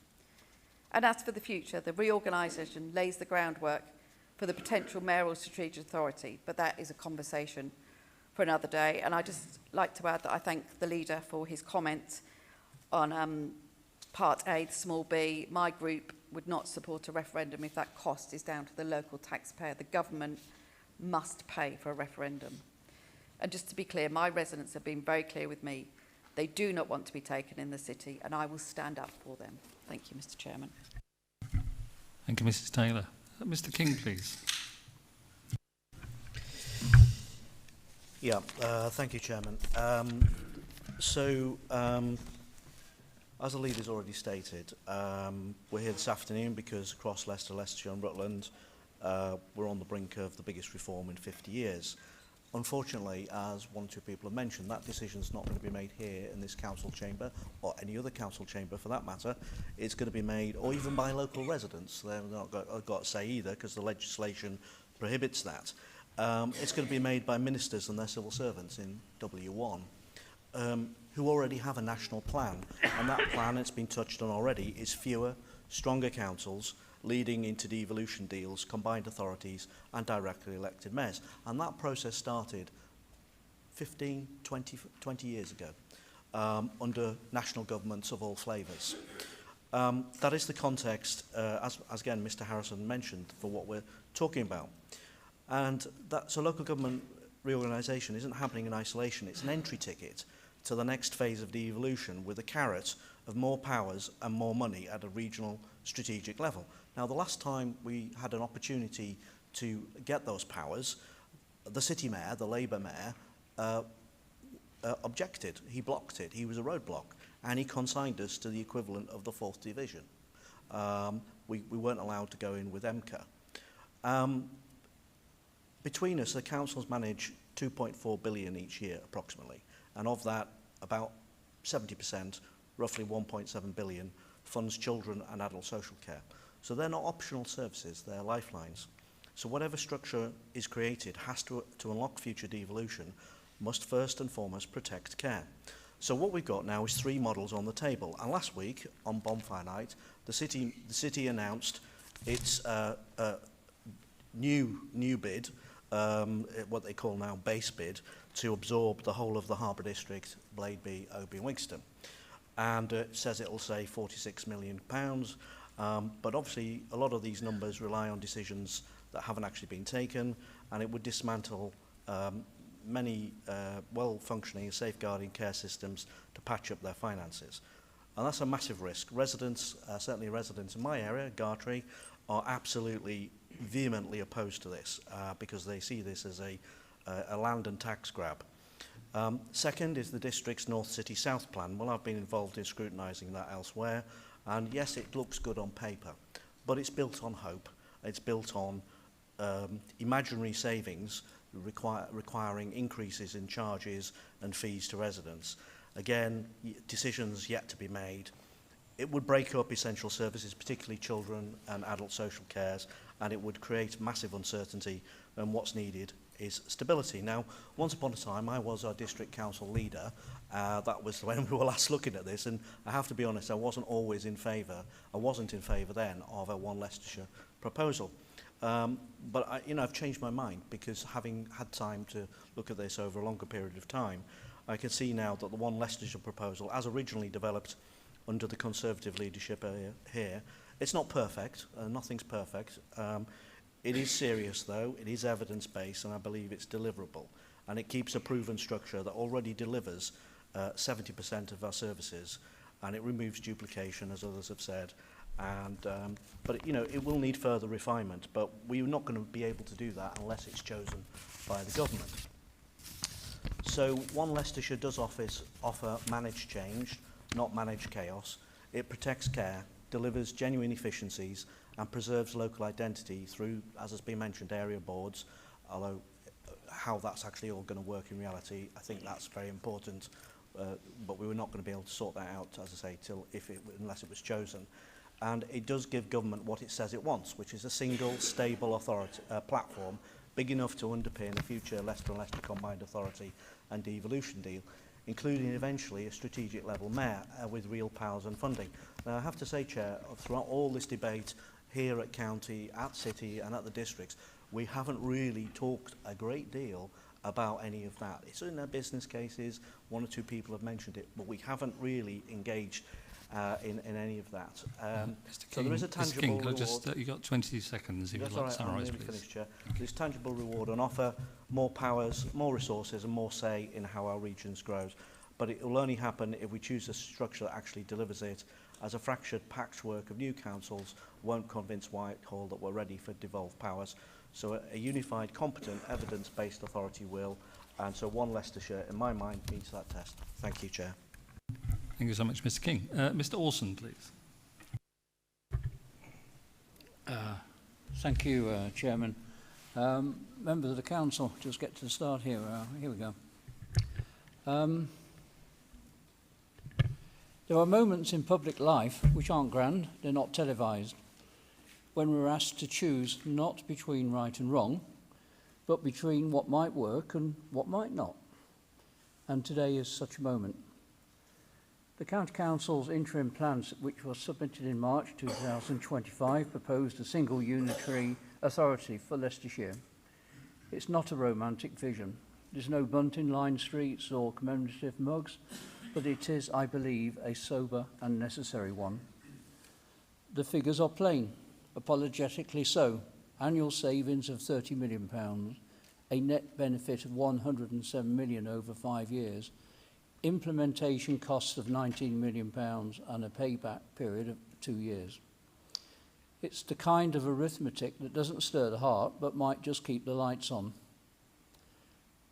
And as for the future, the reorganisation lays the groundwork for the potential mayoral strategic authority, but that is a conversation for another day. And I'd just like to add that I thank the leader for his comment on Part A, the small b. My group would not support a referendum if that cost is down to the local taxpayer. The government must pay for a referendum. And just to be clear, my residents have been very clear with me. They do not want to be taken in the city, and I will stand up for them. Thank you, Mr. Chairman. Thank you, Mrs Taylor. Mr King, please. Yeah, thank you, Chairman. As the leader's already stated, we're here this afternoon because across Leicester, Leicestershire and Rutland, we're on the brink of the biggest reform in 50 years. Unfortunately, as one or two people have mentioned, that decision is not going to be made here in this council chamber, or any other council chamber for that matter. It's going to be made, or even by local residents. They've not got a say either, because the legislation prohibits that. It's going to be made by ministers and their civil servants in W1, who already have a national plan. And that plan, it's been touched on already, is fewer, stronger councils, leading into devolution deals, combined authorities and directly elected mayors. And that process started 15, 20 years ago under national governments of all flavours. That is the context, as again Mr Harrison mentioned, for what we're talking about. And so local government reorganisation isn't happening in isolation. It's an entry ticket to the next phase of devolution with a carrot of more powers and more money at a regional strategic level. Now, the last time we had an opportunity to get those powers, the city mayor, the Labour mayor, objected. He blocked it. He was a roadblock, and he consigned us to the equivalent of the 4th Division. We weren't allowed to go in with MCA. Between us, the councils manage 2.4 billion each year, approximately, and of that, about 70%, roughly 1.7 billion, funds children and adult social care. So they're not optional services, they're lifelines. So whatever structure is created has to unlock future devolution, must first and foremost protect care. So what we've got now is 3 models on the table. And last week, on Bonfire Night, the city announced its new bid, what they call now base bid, to absorb the whole of the Harbour District, Bladeby, Oby and Wigston. And it says it'll save £46 million. But obviously, a lot of these numbers rely on decisions that haven't actually been taken, and it would dismantle many well-functioning safeguarding care systems to patch up their finances. And that's a massive risk. Residents, certainly residents in my area, Gartree, are absolutely vehemently opposed to this because they see this as a land and tax grab. Second is the district's North City South plan. Well, I've been involved in scrutinising that elsewhere, and yes, it looks good on paper, but it's built on hope. It's built on imaginary savings requiring increases in charges and fees to residents. Again, decisions yet to be made. It would break up essential services, particularly children and adult social cares, and it would create massive uncertainty, and what's needed is stability. Now, once upon a time, I was our district council leader. That was when we were last looking at this, and I have to be honest, I wasn't in favour then of a One Leicestershire proposal. But I've changed my mind, because having had time to look at this over a longer period of time, I can see now that the One Leicestershire proposal, as originally developed under the Conservative leadership here, it's not perfect. Nothing's perfect. It is serious, though. It is evidence-based, and I believe it's deliverable. And it keeps a proven structure that already delivers 70% of our services, and it removes duplication, as others have said. And but it will need further refinement. But we're not going to be able to do that unless it's chosen by the government. So One Leicestershire does offer managed change, not managed chaos. It protects care, delivers genuine efficiencies, and preserves local identity through, as has been mentioned, area boards, although how that's actually all going to work in reality, I think that's very important, but we were not going to be able to sort that out, as I say, unless it was chosen. And it does give government what it says it wants, which is a single, stable platform, big enough to underpin a future Leicester and Leicester Combined Authority and devolution deal, including eventually a strategic level mayor with real powers and funding. Now, I have to say, Chair, throughout all this debate, here at county, at city and at the districts, we haven't really talked a great deal about any of that. It's in their business cases, 1 or 2 people have mentioned it, but we haven't really engaged in any of that. Mr. So there is a tangible Mr. King, reward. You've got 20 seconds if That's you'd all like to right, I'm summarise, nearly please. finished, Chair. There's tangible reward on offer, more powers, more resources and more say in how our regions grows. But it will only happen if we choose a structure that actually delivers it, as a fractured patchwork of new councils won't convince Whitehall that we're ready for devolved powers. So a unified, competent, evidence-based authority will, and so one Leicestershire, in my mind, meets that test. Thank you, Chair. Thank you so much, Mr. King. Mr. Orson, please. Thank you, Chairman. Members of the Council, just get to the start here. Here we go. There are moments in public life which aren't grand, they're not televised, when we're asked to choose not between right and wrong, but between what might work and what might not. And today is such a moment. The County Council's interim plan, which was submitted in March 2025, proposed a single unitary authority for Leicestershire. It's not a romantic vision. There's no bunting line streets or commemorative mugs, but it is, I believe, a sober and necessary one. The figures are plain, apologetically so. Annual savings of £30 million, a net benefit of £107 million over 5 years, implementation costs of £19 million and a payback period of 2 years. It's the kind of arithmetic that doesn't stir the heart, but might just keep the lights on.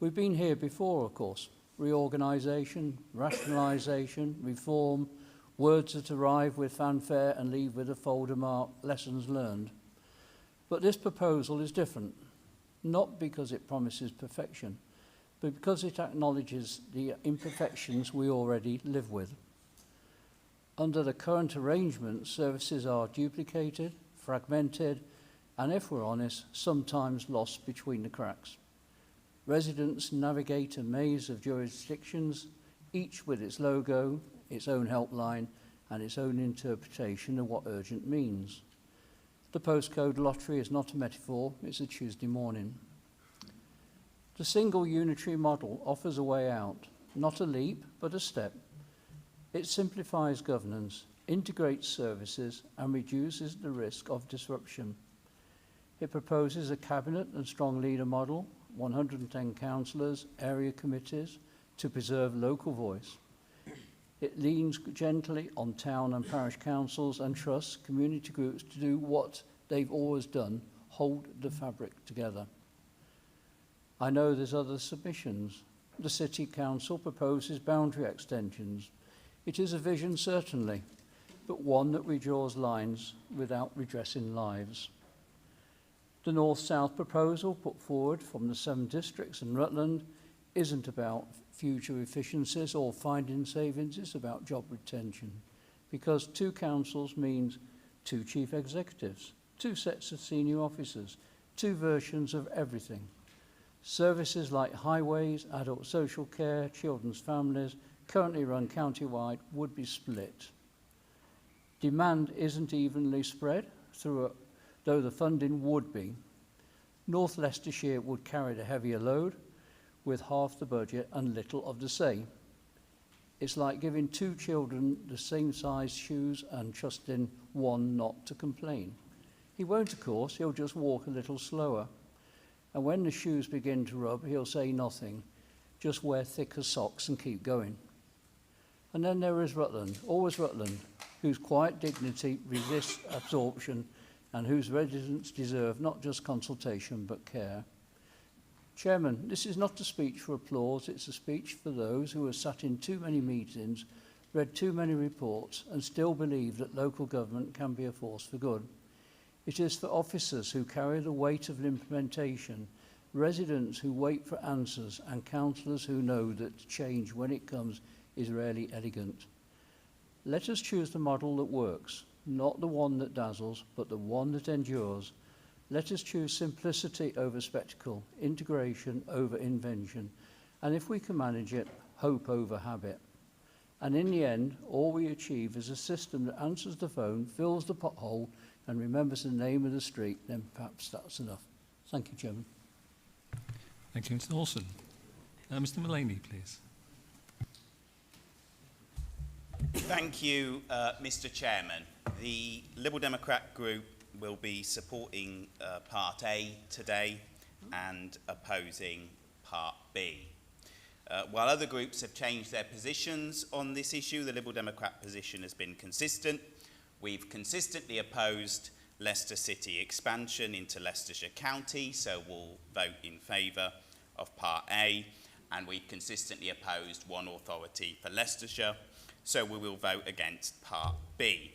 We've been here before, of course. Reorganisation, rationalisation, reform, words that arrive with fanfare and leave with a folder marked lessons learned. But this proposal is different, not because it promises perfection, but because it acknowledges the imperfections we already live with. Under the current arrangements, services are duplicated, fragmented, and if we're honest, sometimes lost between the cracks. Residents navigate a maze of jurisdictions, each with its logo, its own helpline, and its own interpretation of what urgent means. The postcode lottery is not a metaphor, it's a Tuesday morning. The single unitary model offers a way out, not a leap, but a step. It simplifies governance, integrates services, and reduces the risk of disruption. It proposes a cabinet and strong leader model, 110 councillors, area committees, to preserve local voice. It leans gently on town and parish councils and trusts community groups to do what they've always done, hold the fabric together. I know there's other submissions. The City Council proposes boundary extensions. It is a vision, certainly, but one that redraws lines without redressing lives. The North-South proposal put forward from the 7 districts and Rutland isn't about future efficiencies or finding savings, it's about job retention. Because 2 councils means 2 chief executives, 2 sets of senior officers, 2 versions of everything. Services like highways, adult social care, children's families, currently run county-wide, would be split. Demand isn't evenly spread, though the funding would be. North Leicestershire would carry the heavier load, with half the budget and little of the say. It's like giving 2 children the same size shoes and trusting one not to complain. He won't, of course, he'll just walk a little slower. And when the shoes begin to rub, he'll say nothing, just wear thicker socks and keep going. And then there is Rutland, always Rutland, whose quiet dignity resists absorption and whose residents deserve not just consultation but care. Chairman, this is not a speech for applause, it's a speech for those who have sat in too many meetings, read too many reports and still believe that local government can be a force for good. It is for officers who carry the weight of implementation, residents who wait for answers, and councillors who know that change, when it comes, is rarely elegant. Let us choose the model that works, not the one that dazzles, but the one that endures. Let us choose simplicity over spectacle, integration over invention, and if we can manage it, hope over habit. And in the end, all we achieve is a system that answers the phone, fills the pothole, and remembers the name of the street, then perhaps that's enough. Thank you, Chairman. Thank you, Mr. Olsen. Mr. Mullaney, please. Thank you, Mr. Chairman. The Liberal Democrat group will be supporting Part A today and opposing Part B. While other groups have changed their positions on this issue, the Liberal Democrat position has been consistent. We've consistently opposed Leicester City expansion into Leicestershire County, so we'll vote in favour of Part A, and we've consistently opposed one authority for Leicestershire, so we will vote against Part B.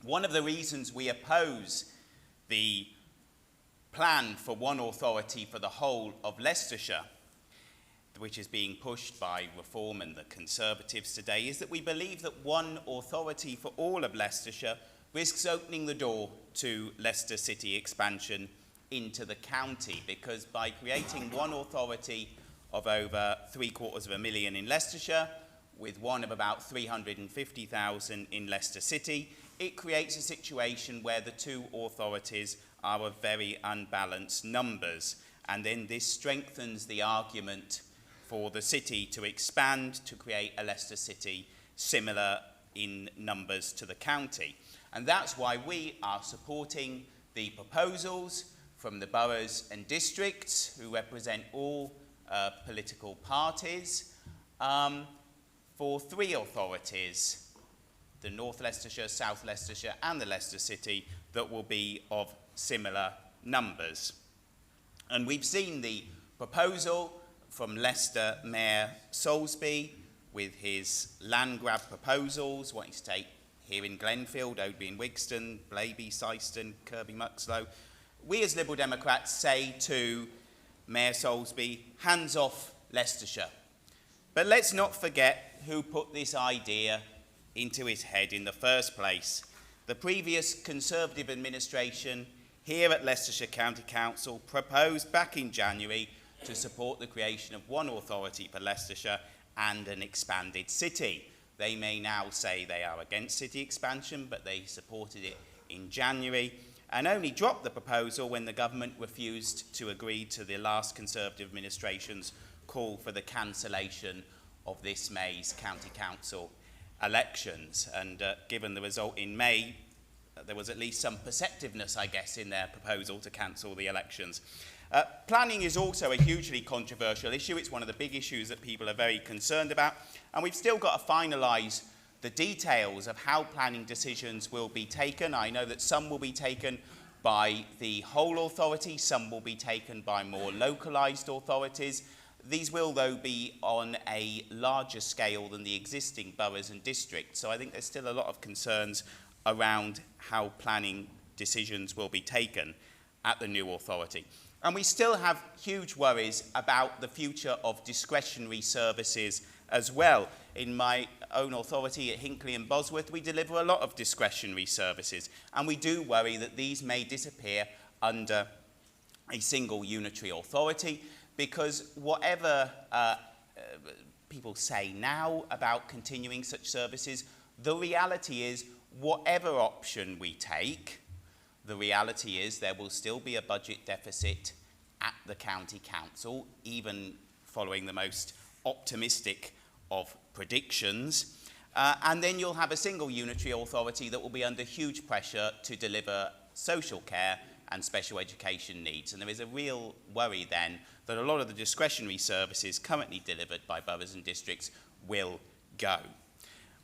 One of the reasons we oppose the plan for one authority for the whole of Leicestershire, which is being pushed by Reform and the Conservatives today, is that we believe that one authority for all of Leicestershire risks opening the door to Leicester City expansion into the county, because by creating one authority of over 750,000 in Leicestershire, with one of about 350,000 in Leicester City, it creates a situation where the two authorities are of very unbalanced numbers, and then this strengthens the argument for the city to expand to create a Leicester City similar in numbers to the county. And that's why we are supporting the proposals from the boroughs and districts, who represent all political parties, for three authorities, the North Leicestershire, South Leicestershire and the Leicester City, that will be of similar numbers. And we've seen the proposal from Leicester Mayor Soulsby with his land grab proposals, wanting to take here in Glenfield, Oadby and Wigston, Blaby, Syston, Kirby Muxloe. We as Liberal Democrats say to Mayor Soulsby, hands off Leicestershire. But let's not forget who put this idea into his head in the first place. The previous Conservative administration here at Leicestershire County Council proposed back in January to support the creation of one authority for Leicestershire and an expanded city. They may now say they are against city expansion, but they supported it in January and only dropped the proposal when the government refused to agree to the last Conservative administration's call for the cancellation of this May's County Council elections. And given the result in May, there was at least some perceptiveness, I guess, in their proposal to cancel the elections. Planning is also a hugely controversial issue. It's one of the big issues that people are very concerned about, and we've still got to finalise the details of how planning decisions will be taken. I know that some will be taken by the whole authority, some will be taken by more localised authorities. These will, though, be on a larger scale than the existing boroughs and districts, so I think there's still a lot of concerns around how planning decisions will be taken at the new authority. And we still have huge worries about the future of discretionary services as well. In my own authority at Hinckley and Bosworth, we deliver a lot of discretionary services, and we do worry that these may disappear under a single unitary authority, because whatever people say now about continuing such services, the reality is whatever option we take, the reality is there will still be a budget deficit at the county council, even following the most optimistic of predictions. And then you'll have a single unitary authority that will be under huge pressure to deliver social care and special education needs. And there is a real worry then that a lot of the discretionary services currently delivered by boroughs and districts will go.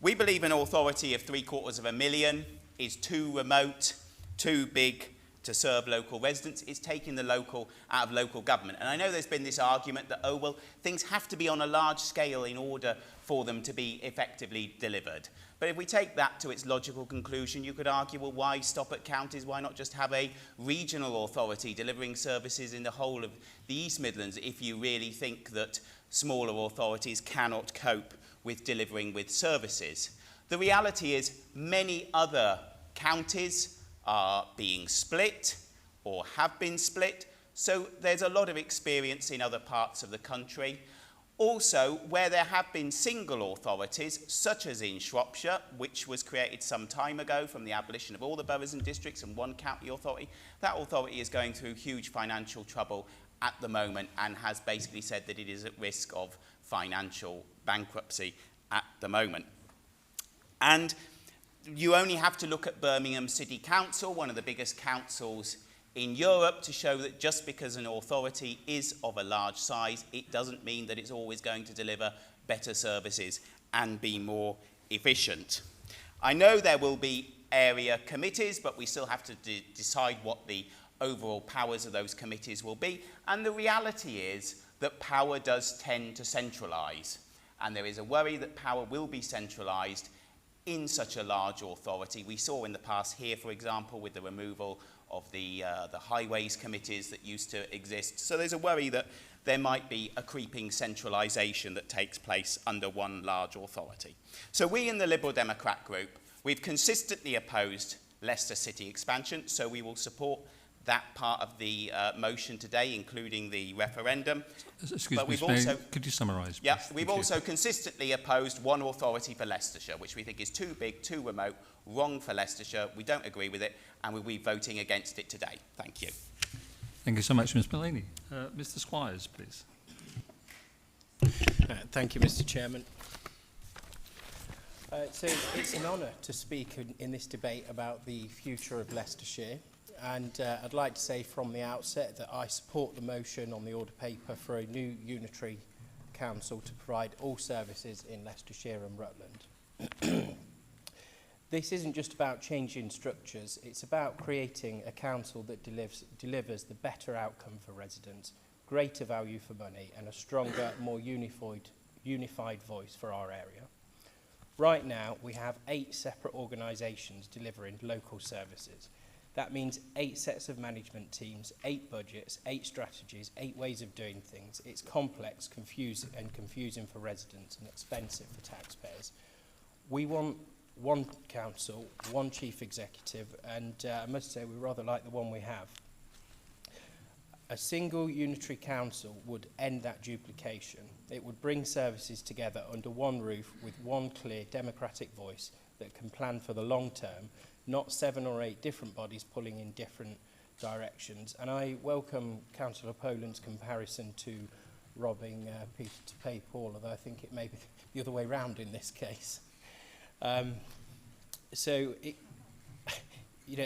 We believe an authority of 750,000 is too remote, too big to serve local residents. It's taking the local out of local government. And I know there's been this argument that, oh, well, things have to be on a large scale in order for them to be effectively delivered. But if we take that to its logical conclusion, you could argue, well, why stop at counties? Why not just have a regional authority delivering services in the whole of the East Midlands if you really think that smaller authorities cannot cope with delivering with services? The reality is many other counties are being split or have been split, so there's a lot of experience in other parts of the country. Also, where there have been single authorities, such as in Shropshire, which was created some time ago from the abolition of all the boroughs and districts and one county authority, that authority is going through huge financial trouble at the moment and has basically said that it is at risk of financial bankruptcy at the moment. And you only have to look at Birmingham City Council, one of the biggest councils in Europe, to show that just because an authority is of a large size, it doesn't mean that it's always going to deliver better services and be more efficient. I know there will be area committees, but we still have to decide what the overall powers of those committees will be. And the reality is that power does tend to centralise. And there is a worry that power will be centralised in such a large authority. We saw in the past here, for example, with the removal of the highways committees that used to exist. So there's a worry that there might be a creeping centralisation that takes place under one large authority. So we in the Liberal Democrat group, we've consistently opposed Leicester City expansion, so we will support that part of the motion today, including the referendum. Excuse but me, we've also, could you summarise? Yeah, we've also consistently opposed one authority for Leicestershire, which we think is too big, too remote, wrong for Leicestershire. We don't agree with it, and we'll be voting against it today. Thank you. Thank you so much, Ms Mullany. Mr Squires, please. Thank you, Mr Chairman. So it's an honour to speak in this debate about the future of Leicestershire. And I'd like to say from the outset that I support the motion on the order paper for a new unitary council to provide all services in Leicestershire and Rutland. This isn't just about changing structures, it's about creating a council that delivers the better outcome for residents, greater value for money and a stronger, more unified voice for our area. Right now, we have 8 separate organisations delivering local services. That means 8 sets of management teams, 8 budgets, 8 strategies, 8 ways of doing things. It's complex, confusing for residents and expensive for taxpayers. We want one council, one chief executive, and I must say we rather like the one we have. A single unitary council would end that duplication. It would bring services together under one roof with one clear democratic voice that can plan for the long term, not 7 or 8 different bodies pulling in different directions. And I welcome Councillor Poland's comparison to robbing Peter to pay Paul, although I think it may be the other way round in this case.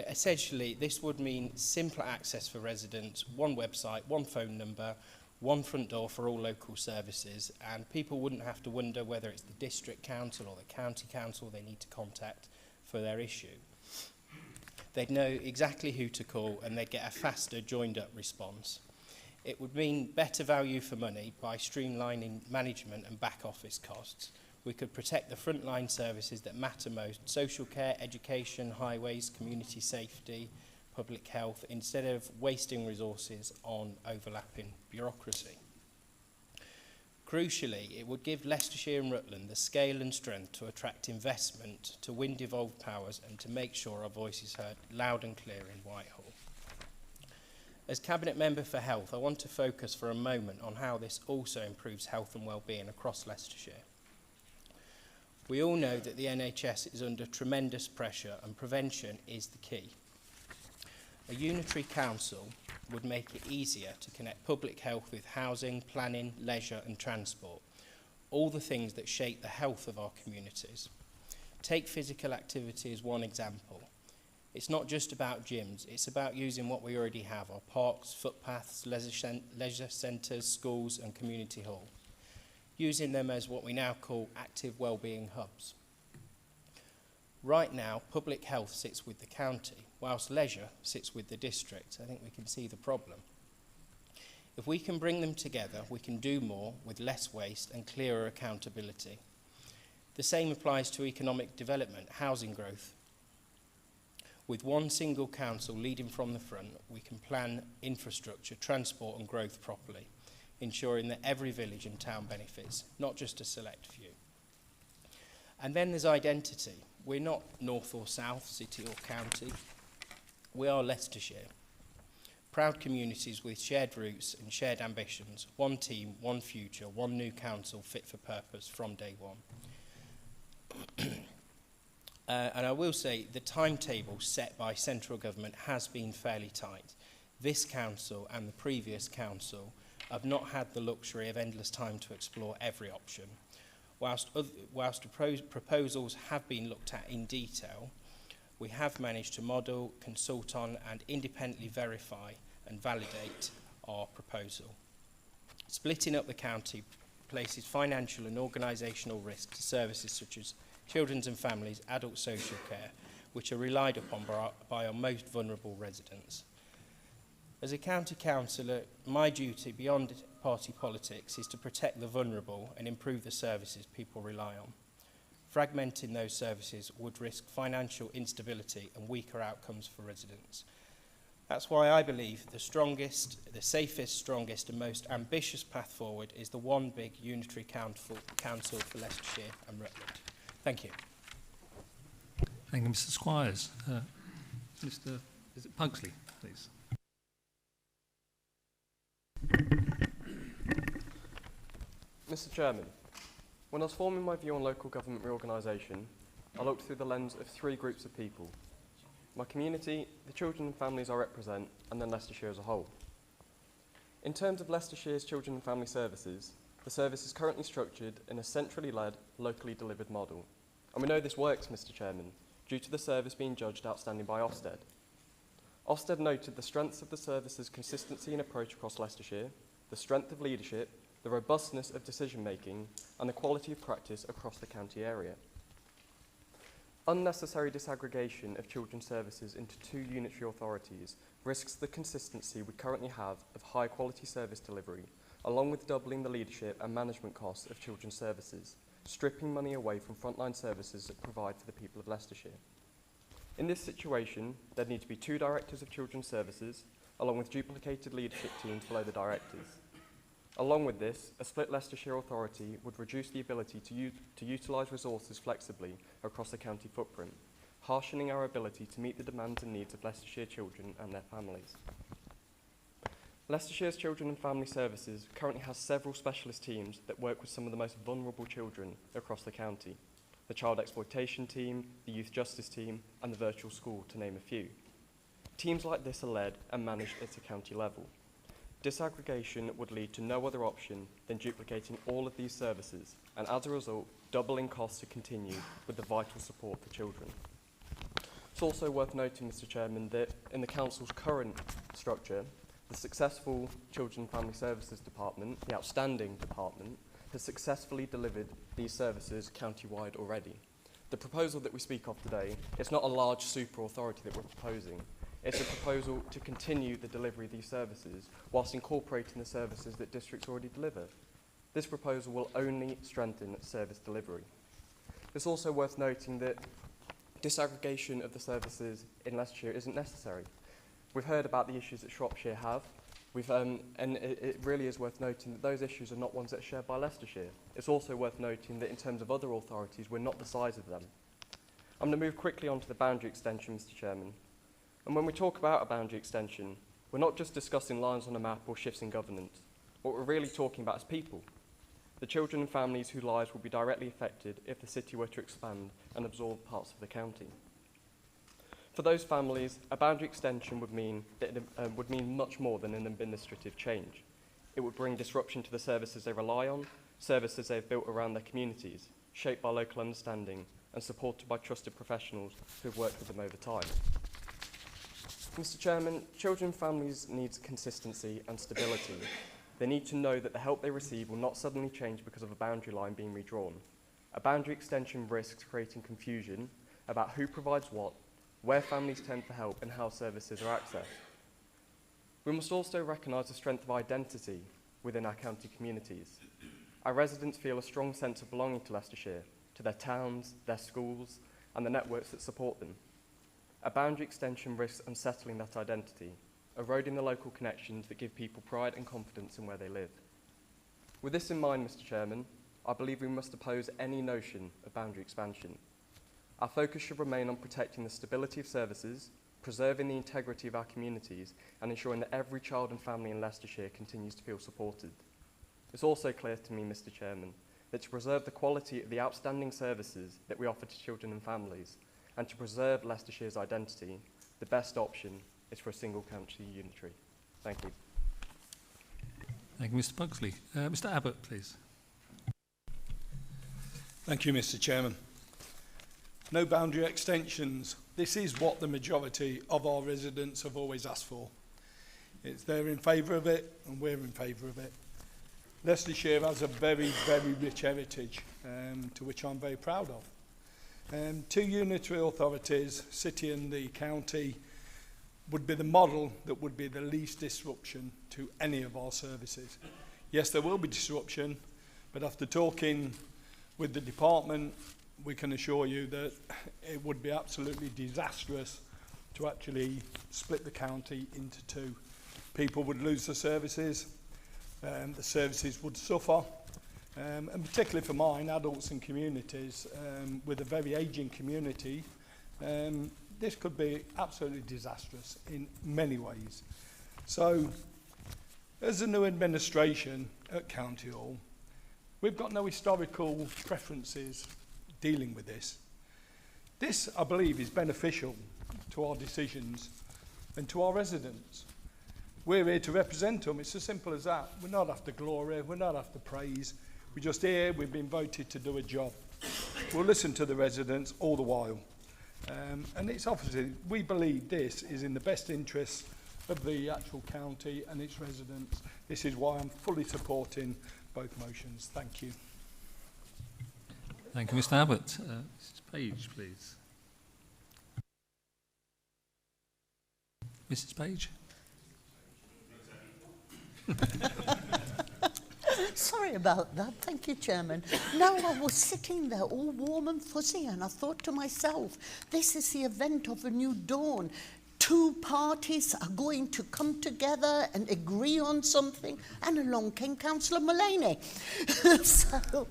Essentially, this would mean simpler access for residents, one website, one phone number, one front door for all local services, and people wouldn't have to wonder whether it's the district council or the county council they need to contact for their issue. They'd know exactly who to call and they'd get a faster, joined-up response. It would mean better value for money by streamlining management and back-office costs. We could protect the frontline services that matter most: social care, education, highways, community safety, public health, instead of wasting resources on overlapping bureaucracy. Crucially, it would give Leicestershire and Rutland the scale and strength to attract investment, to win devolved powers, and to make sure our voice is heard loud and clear in Whitehall. As Cabinet Member for Health, I want to focus for a moment on how this also improves health and well-being across Leicestershire. We all know that the NHS is under tremendous pressure and prevention is the key. A unitary council would make it easier to connect public health with housing, planning, leisure and transport, all the things that shape the health of our communities. Take physical activity as one example. It's not just about gyms, it's about using what we already have: our parks, footpaths, leisure centres, schools and community halls. Using them as what we now call active wellbeing hubs. Right now, public health sits with the county, whilst leisure sits with the district. I think we can see the problem. If we can bring them together, we can do more with less waste and clearer accountability. The same applies to economic development, housing growth. With one single council leading from the front, we can plan infrastructure, transport and growth properly, ensuring that every village and town benefits, not just a select few. And then there's identity. We're not north or south, city or county. We are Leicestershire. Proud communities with shared roots and shared ambitions. One team, one future, one new council fit for purpose from day one. And I will say the timetable set by central government has been fairly tight. This council and the previous council have not had the luxury of endless time to explore every option. Whilst proposals have been looked at in detail, we have managed to model, consult on and independently verify and validate our proposal. Splitting up the county places financial and organisational risk to services such as children's and families, adult social care, which are relied upon by our most vulnerable residents. As a county councillor, my duty beyond party politics is to protect the vulnerable and improve the services people rely on. Fragmenting those services would risk financial instability and weaker outcomes for residents. That's why I believe the strongest, the safest, strongest and most ambitious path forward is the one big unitary council for Leicestershire and Rutland. Thank you. Thank you, Mr. Squires. Mr. Is it Pugsley, please? Mr. Chairman, when I was forming my view on local government reorganisation, I looked through the lens of three groups of people: my community, the children and families I represent, and then Leicestershire as a whole. In terms of Leicestershire's children and family services, the service is currently structured in a centrally led, locally delivered model. And we know this works, Mr. Chairman, due to the service being judged outstanding by Ofsted. Ofsted noted the strengths of the service's consistency in approach across Leicestershire, the strength of leadership, the robustness of decision-making, and the quality of practice across the county area. Unnecessary disaggregation of children's services into two unitary authorities risks the consistency we currently have of high-quality service delivery, along with doubling the leadership and management costs of children's services, stripping money away from frontline services that provide for the people of Leicestershire. In this situation, there need to be two directors of children's services, along with duplicated leadership teams below the directors. Along with this, a split Leicestershire authority would reduce the ability to utilise resources flexibly across the county footprint, harshening our ability to meet the demands and needs of Leicestershire children and their families. Leicestershire's Children and Family Services currently has several specialist teams that work with some of the most vulnerable children across the county: the Child Exploitation Team, the Youth Justice Team, and the Virtual School, to name a few. Teams like this are led and managed at a county level. Disaggregation would lead to no other option than duplicating all of these services, and as a result, doubling costs to continue with the vital support for children. It's also worth noting, Mr. Chairman, that in the Council's current structure, the successful Children and Family Services Department, the outstanding department, has successfully delivered these services county-wide already. The proposal that we speak of today, it's not a large super authority that we're proposing. It's a proposal to continue the delivery of these services whilst incorporating the services that districts already deliver. This proposal will only strengthen service delivery. It's also worth noting that disaggregation of the services in Leicestershire isn't necessary. We've heard about the issues that Shropshire have, and it really is worth noting that those issues are not ones that are shared by Leicestershire. It's also worth noting that in terms of other authorities, we're not the size of them. I'm going to move quickly on to the boundary extension, Mr. Chairman. And when we talk about a boundary extension, we're not just discussing lines on a map or shifts in governance. What we're really talking about is people. The children and families whose lives will be directly affected if the city were to expand and absorb parts of the county. For those families, a boundary extension would mean much more than an administrative change. It would bring disruption to the services they rely on, services they've built around their communities, shaped by local understanding and supported by trusted professionals who've worked with them over time. Mr. Chairman, children and families need consistency and stability. They need to know that the help they receive will not suddenly change because of a boundary line being redrawn. A boundary extension risks creating confusion about who provides what, where families turn for help, and how services are accessed. We must also recognise the strength of identity within our county communities. Our residents feel a strong sense of belonging to Leicestershire, to their towns, their schools, and the networks that support them. A boundary extension risks unsettling that identity, eroding the local connections that give people pride and confidence in where they live. With this in mind, Mr. Chairman, I believe we must oppose any notion of boundary expansion. Our focus should remain on protecting the stability of services, preserving the integrity of our communities, and ensuring that every child and family in Leicestershire continues to feel supported. It's also clear to me, Mr. Chairman, that to preserve the quality of the outstanding services that we offer to children and families, and to preserve Leicestershire's identity, the best option is for a single county unitary. Thank you. Thank you, Mr. Pugsley. Mr. Abbott, please. Thank you, Mr. Chairman. No boundary extensions. This is what the majority of our residents have always asked for. They're in favour of it, and we're in favour of it. Leicestershire has a very, very rich heritage, to which I'm very proud of. Two unitary authorities, city and the county, would be the model that would be the least disruption to any of our services. Yes, there will be disruption, but after talking with the department, we can assure you that it would be absolutely disastrous to actually split the county into two. People would lose the services would suffer, and particularly for mine, adults and communities, with a very ageing community, this could be absolutely disastrous in many ways. So, as a new administration at County Hall, we've got no historical preferences dealing with this. This, I believe, is beneficial to our decisions and to our residents. We're here to represent them. It's as simple as that. We're not after glory. We're not after praise. We're just here. We've been voted to do a job. We'll listen to the residents all the while. And it's obviously, we believe this is in the best interest of the actual county and its residents. This is why I'm fully supporting both motions. Thank you. Thank you, Mr. Abbott. Mrs. Page, please. Mrs. Page. Sorry about that. Thank you, Chairman. No, I was sitting there all warm and fuzzy, and I thought to myself, this is the event of a new dawn. Two parties are going to come together and agree on something, and along came Councillor Mullaney. So,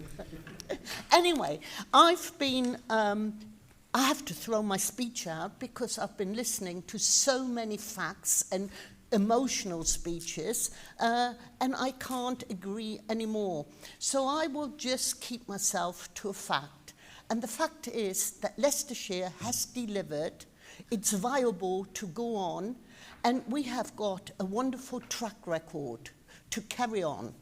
anyway, I've been... I have to throw my speech out because I've been listening to so many facts and emotional speeches, and I can't agree anymore. So I will just keep myself to a fact. And the fact is that Leicestershire has delivered. It's viable to go on, and we have got a wonderful track record to carry on.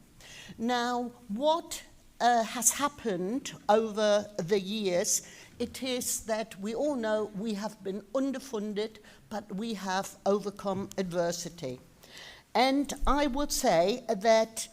Now, what has happened over the years, it is that we all know we have been underfunded, but we have overcome adversity. And I would say that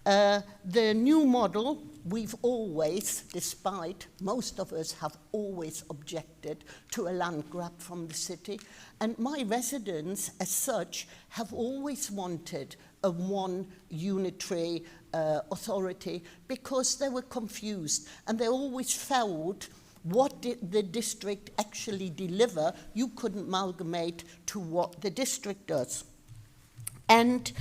the new model, we've always, despite most of us have always objected to a land grab from the city, and my residents as such have always wanted a one unitary authority because they were confused and they always felt what did the district actually deliver. You couldn't amalgamate to what the district does. And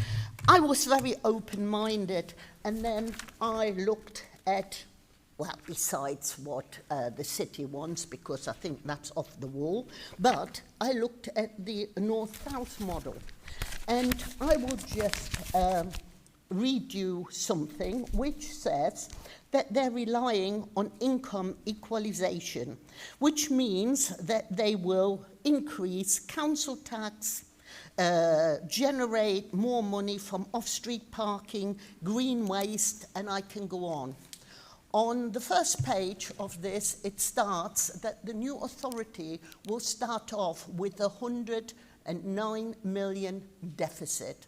I was very open-minded, and then I looked at, well, besides what the city wants, because I think that's off the wall, but I looked at the North-South model. And I will just read you something which says that they're relying on income equalisation, which means that they will increase council tax, generate more money from off-street parking, green waste, and I can go on. On the first page of this, it starts that the new authority will start off with a 109 million deficit.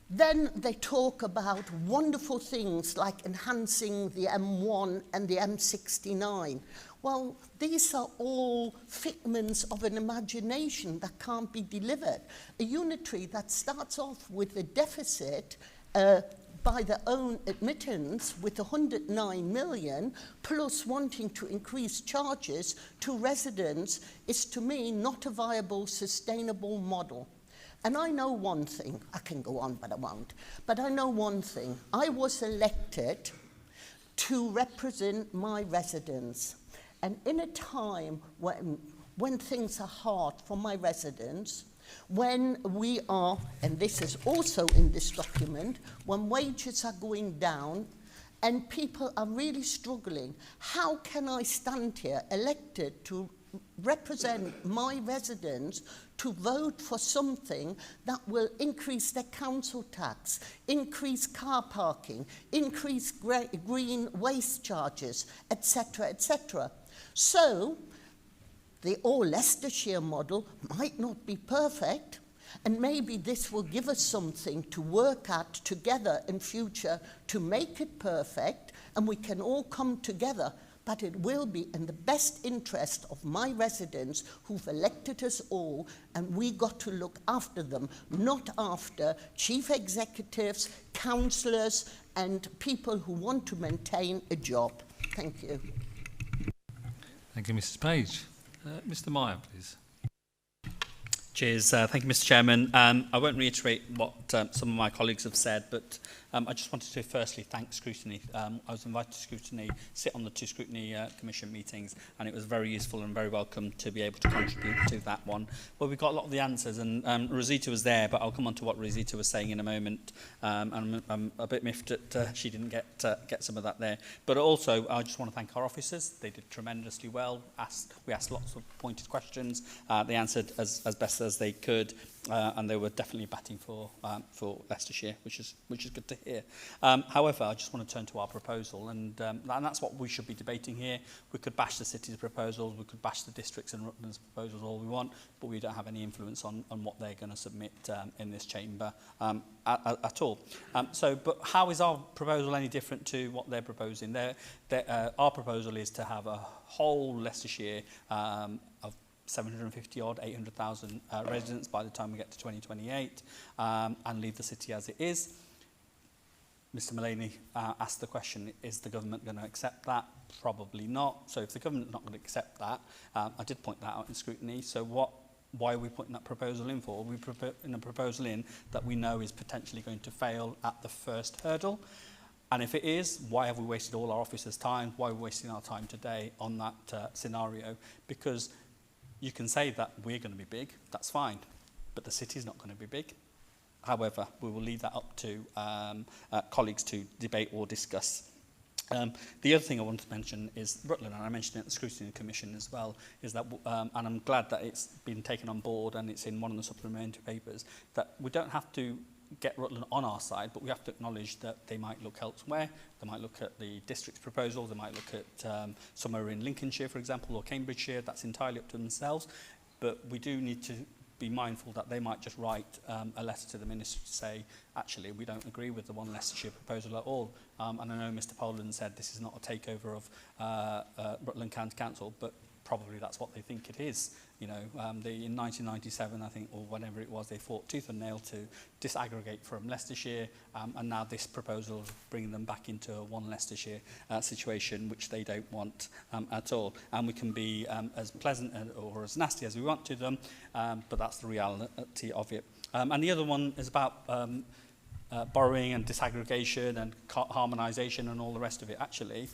Then they talk about wonderful things like enhancing the M1 and the M69. Well, these are all figments of an imagination that can't be delivered. A unitary that starts off with a deficit by their own admittance with 109 million, plus wanting to increase charges to residents, is to me not a viable, sustainable model. And I know one thing, I can go on, but I won't. But I know one thing. I was elected to represent my residents. And in a time when things are hard for my residents, when we are, and this is also in this document, when wages are going down and people are really struggling, how can I stand here elected to represent my residents to vote for something that will increase their council tax, increase car parking, increase green waste charges, etc., etc. So, the all Leicestershire model might not be perfect, and maybe this will give us something to work at together in future to make it perfect, and we can all come together. But it will be in the best interest of my residents who've elected us all, and we got to look after them, not after chief executives, councillors, and people who want to maintain a job. Thank you. Thank you, Mrs. Page. Mr. Meyer, please. Cheers. Thank you, Mr. Chairman. I won't reiterate what some of my colleagues have said, but I just wanted to firstly thank Scrutiny. I was invited to Scrutiny, sit on the 2 Scrutiny Commission meetings, and it was very useful and very welcome to be able to contribute to that one. Well, we got a lot of the answers, and Rosita was there, but I'll come on to what Rosita was saying in a moment. And I'm a bit miffed that she didn't get some of that there. But also, I just want to thank our officers. They did tremendously well. We asked lots of pointed questions. They answered as best as they could. And they were definitely batting for Leicestershire, which is good to hear. However, I just want to turn to our proposal, and that's what we should be debating here. We could bash the city's proposals, we could bash the districts and Rutland's proposals all we want, but we don't have any influence on what they're going to submit in this chamber at all. But how is our proposal any different to what they're proposing? Our proposal is to have a whole Leicestershire of 750 odd, 800,000 residents by the time we get to 2028, and leave the city as it is. Mr. Mullaney asked the question, is the government going to accept that? Probably not. So if the government's not going to accept that, I did point that out in Scrutiny, so why are we putting that proposal in for? We're putting a proposal in that we know is potentially going to fail at the first hurdle. And if it is, why have we wasted all our officers' time? Why are we wasting our time today on that scenario? Because you can say that we're going to be big, that's fine, but the city's not going to be big. However, we will leave that up to colleagues to debate or discuss. The other thing I wanted to mention is Rutland, and I mentioned it at the Scrutiny Commission as well, is that, and I'm glad that it's been taken on board and it's in one of the supplementary papers, that we don't have to get Rutland on our side, but we have to acknowledge that they might look elsewhere. They might look at the district's proposal, they might look at somewhere in Lincolnshire, for example, or Cambridgeshire. That's entirely up to themselves. But we do need to be mindful that they might just write a letter to the Minister to say, actually, we don't agree with the one Leicestershire proposal at all. And I know Mr. Poland said this is not a takeover of Rutland County Council, but probably that's what they think it is. You know, in 1997, I think, or whenever it was, they fought tooth and nail to disaggregate from Leicestershire, and now this proposal is bringing them back into a one Leicestershire situation, which they don't want at all. And we can be as pleasant or as nasty as we want to them, but that's the reality of it. And the other one is about borrowing and disaggregation and harmonisation and all the rest of it. Actually,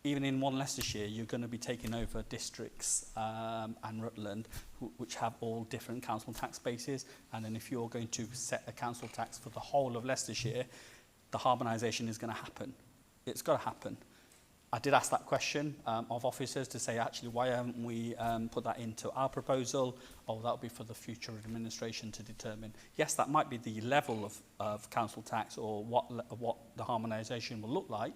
even in one Leicestershire, you're going to be taking over districts and Rutland, which have all different council tax bases. And then if you're going to set a council tax for the whole of Leicestershire, the harmonisation is going to happen. It's got to happen. I did ask that question of officers to say, actually, why haven't we put that into our proposal? Oh, that'll be for the future administration to determine. Yes, that might be the level of council tax or what the harmonisation will look like.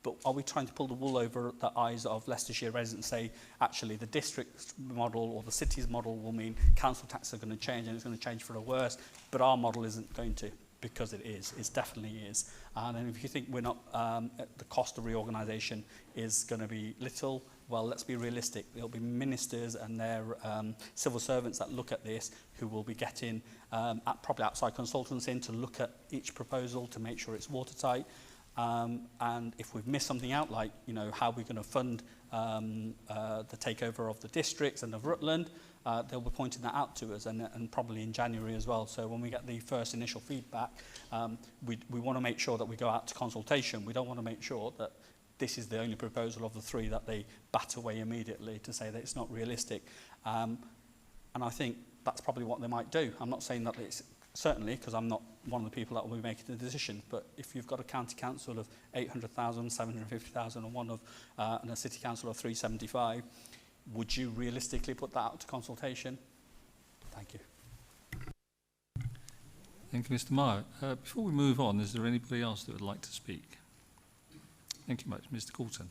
But are we trying to pull the wool over the eyes of Leicestershire residents and say, actually, the district model or the city's model will mean council tax are going to change and it's going to change for the worse, but our model isn't going to, because it is. It definitely is. And if you think we're not, the cost of reorganisation is going to be little, well, let's be realistic. There'll be ministers and their civil servants that look at this who will be getting probably outside consultants in to look at each proposal to make sure it's watertight. And if we've missed something out, like, you know, how we're going to fund the takeover of the districts and of Rutland, they'll be pointing that out to us, and probably in January as well. So when we get the first initial feedback, we want to make sure that we go out to consultation. We don't want to make sure that this is the only proposal of the three that they bat away immediately to say that it's not realistic. And I think that's probably what they might do. I'm not saying that it's certainly, because I'm not one of the people that will be making the decision, but if you've got a county council of 800,000, 750,000 and one of and a city council of 375, would you realistically put that out to consultation? Thank you. Thank you, Mr. Meyer. Before we move on, is there anybody else that would like to speak? Thank you much. Mr. Coulton.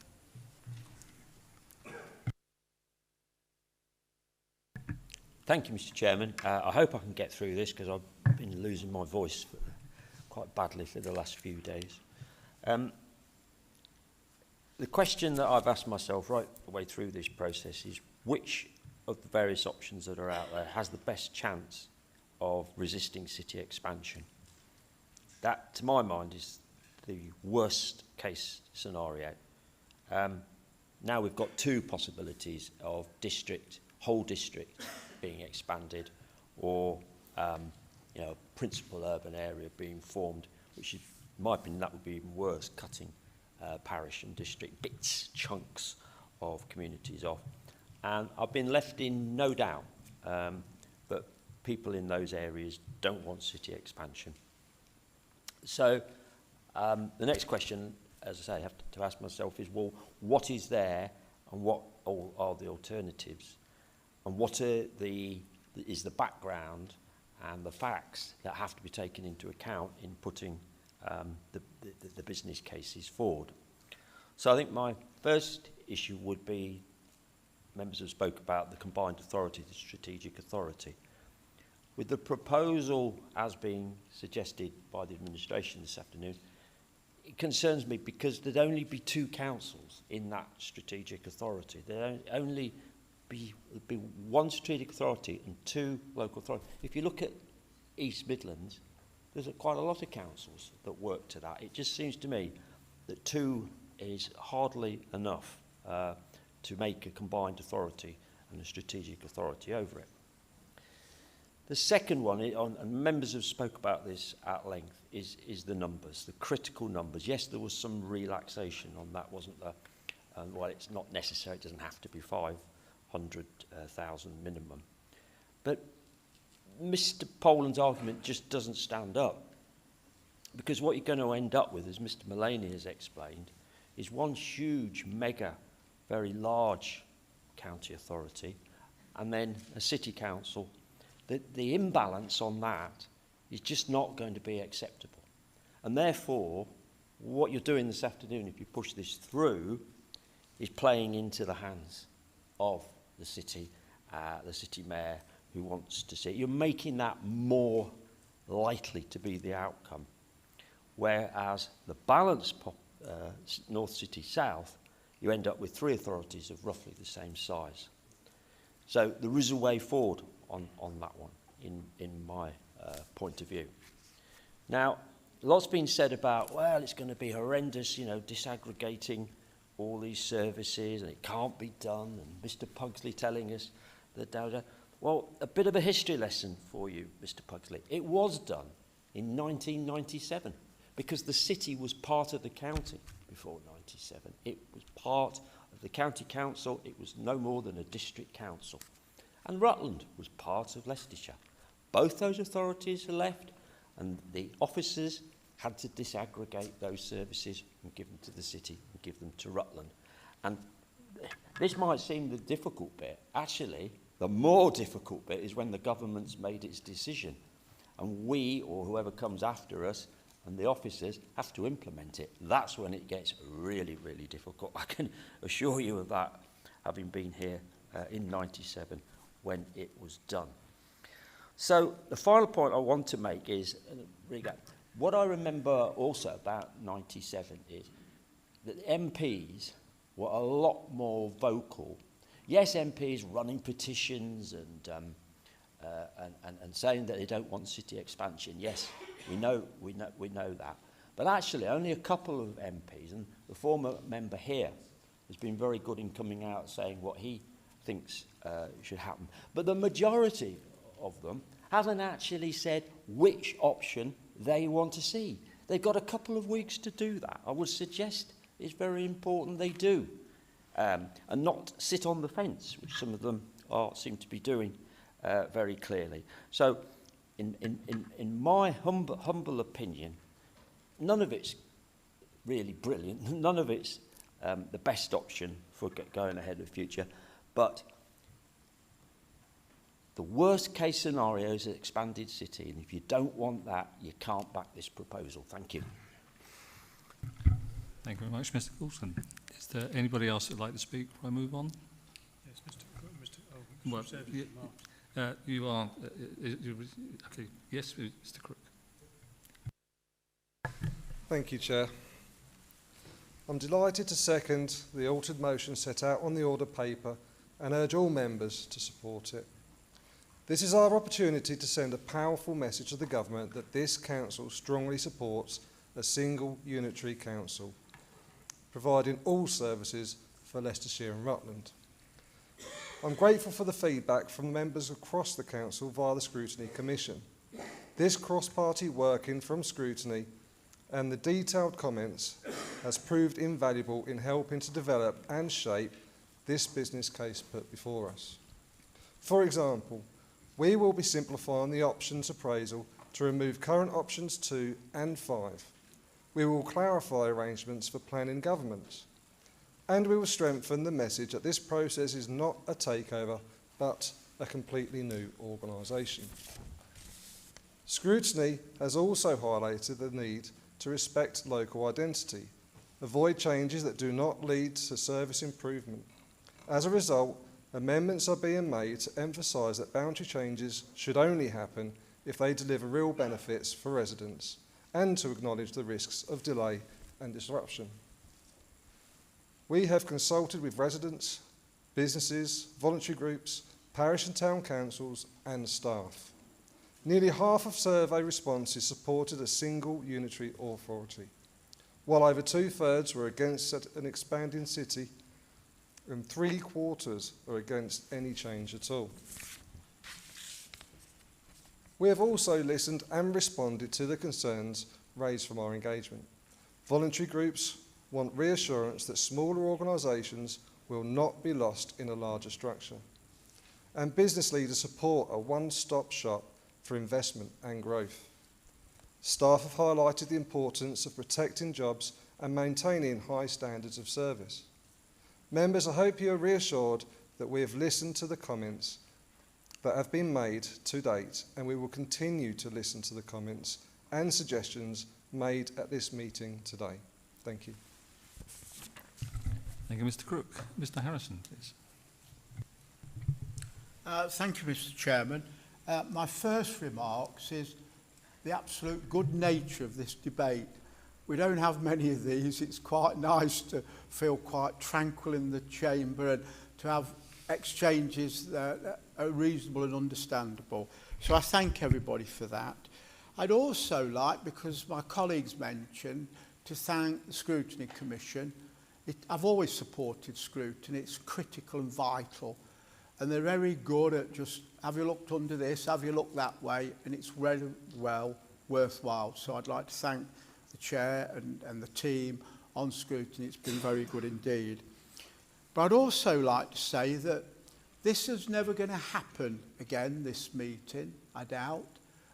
Thank you, Mr. Chairman. I hope I can get through this because I've been losing my voice quite badly for the last few days. The question that I've asked myself right the way through this process is which of the various options that are out there has the best chance of resisting city expansion? That, to my mind, is the worst case scenario. Now we've got two possibilities of whole district being expanded, or principal urban area being formed, which is, in my opinion, that would be even worse, cutting parish and district bits, chunks of communities off. And I've been left in no doubt that people in those areas don't want city expansion. So the next question, as I say, I have to ask myself is, well, what is there and what are the alternatives? And what is the background and the facts that have to be taken into account in putting the business cases forward? So I think my first issue would be, members have spoke about the combined authority, the strategic authority. With the proposal as being suggested by the administration this afternoon, it concerns me because there'd only be two councils in that strategic authority. There'd only be one strategic authority and two local authorities. If you look at East Midlands, there's quite a lot of councils that work to that. It just seems to me that two is hardly enough to make a combined authority and a strategic authority over it. The second one, and members have spoke about this at length, is the numbers, the critical numbers. Yes, there was some relaxation on that, wasn't there? Well, it's not necessary, it doesn't have to be 500,000 minimum. But Mr. Poland's argument just doesn't stand up. Because what you're going to end up with, as Mr. Mullaney has explained, is one huge, mega, very large county authority, and then a city council. The imbalance on that is just not going to be acceptable. And therefore, what you're doing this afternoon, if you push this through, is playing into the hands of the city mayor who wants to see it. You're making that more likely to be the outcome. Whereas the balanced North City South, you end up with three authorities of roughly the same size. So there is a way forward on that one, in my point of view. Now, lots been said about, well, it's going to be horrendous, disaggregating all these services, and it can't be done, and Mr. Pugsley telling us that Well, a bit of a history lesson for you, Mr. Pugsley. It was done in 1997, because the city was part of the county before 97. It was part of the county council. It was no more than a district council. And Rutland was part of Leicestershire. Both those authorities are left, and the officers had to disaggregate those services and give them to the city and give them to Rutland. And this might seem the difficult bit. Actually, the more difficult bit is when the government's made its decision, and we, or whoever comes after us, and the officers have to implement it. That's when it gets really, really difficult. I can assure you of that, having been here in 97 when it was done. So the final point I want to make is, what I remember also about 97 is that MPs were a lot more vocal. Yes, MPs running petitions and saying that they don't want city expansion. Yes, we know that. But actually, only a couple of MPs, and the former member here has been very good in coming out saying what he thinks should happen. But the majority of them haven't actually said which option they want to see. They've got a couple of weeks to do that. I would suggest it's very important they do, and not sit on the fence, which some of them seem to be doing very clearly. So, in my humble opinion, none of it's really brilliant. None of it's the best option for going ahead in the future. But the worst case scenario is an expanded city, and if you don't want that, you can't back this proposal. Thank you. Thank you very much, Mr. Coulson. Is there anybody else that would like to speak before I move on? Yes, Mr. Well, you are. Okay. Yes, Mr. Crook. Thank you, Chair. I'm delighted to second the altered motion set out on the order paper and urge all members to support it. This is our opportunity to send a powerful message to the government that this council strongly supports a single unitary council, providing all services for Leicestershire and Rutland. I'm grateful for the feedback from members across the council via the Scrutiny Commission. This cross-party working from scrutiny and the detailed comments has proved invaluable in helping to develop and shape this business case put before us. For example, we will be simplifying the options appraisal to remove current options 2 and 5. We will clarify arrangements for planning governments. And we will strengthen the message that this process is not a takeover, but a completely new organisation. Scrutiny has also highlighted the need to respect local identity, avoid changes that do not lead to service improvement. As a result, amendments are being made to emphasise that boundary changes should only happen if they deliver real benefits for residents and to acknowledge the risks of delay and disruption. We have consulted with residents, businesses, voluntary groups, parish and town councils and staff. Nearly half of survey responses supported a single unitary authority, while over 2/3 were against an expanding city and 3/4 are against any change at all. We have also listened and responded to the concerns raised from our engagement. Voluntary groups want reassurance that smaller organisations will not be lost in a larger structure. And business leaders support a one-stop shop for investment and growth. Staff have highlighted the importance of protecting jobs and maintaining high standards of service. Members, I hope you are reassured that we have listened to the comments that have been made to date, and we will continue to listen to the comments and suggestions made at this meeting today. Thank you. Thank you, Mr. Crook. Mr. Harrison, please. Thank you, Mr. Chairman. My first remarks is the absolute good nature of this debate. We don't have many of these. It's quite nice to feel quite tranquil in the chamber and to have exchanges that are reasonable and understandable. So I thank everybody for that. I'd also like, because my colleagues mentioned, to thank the Scrutiny Commission. I've always supported scrutiny. It's critical and vital. And they're very good at just, have you looked under this, have you looked that way, and it's very well worthwhile. So I'd like to thank the Chair and the team on scrutiny. It's been very good indeed. But I'd also like to say that this is never going to happen again, this meeting, I doubt.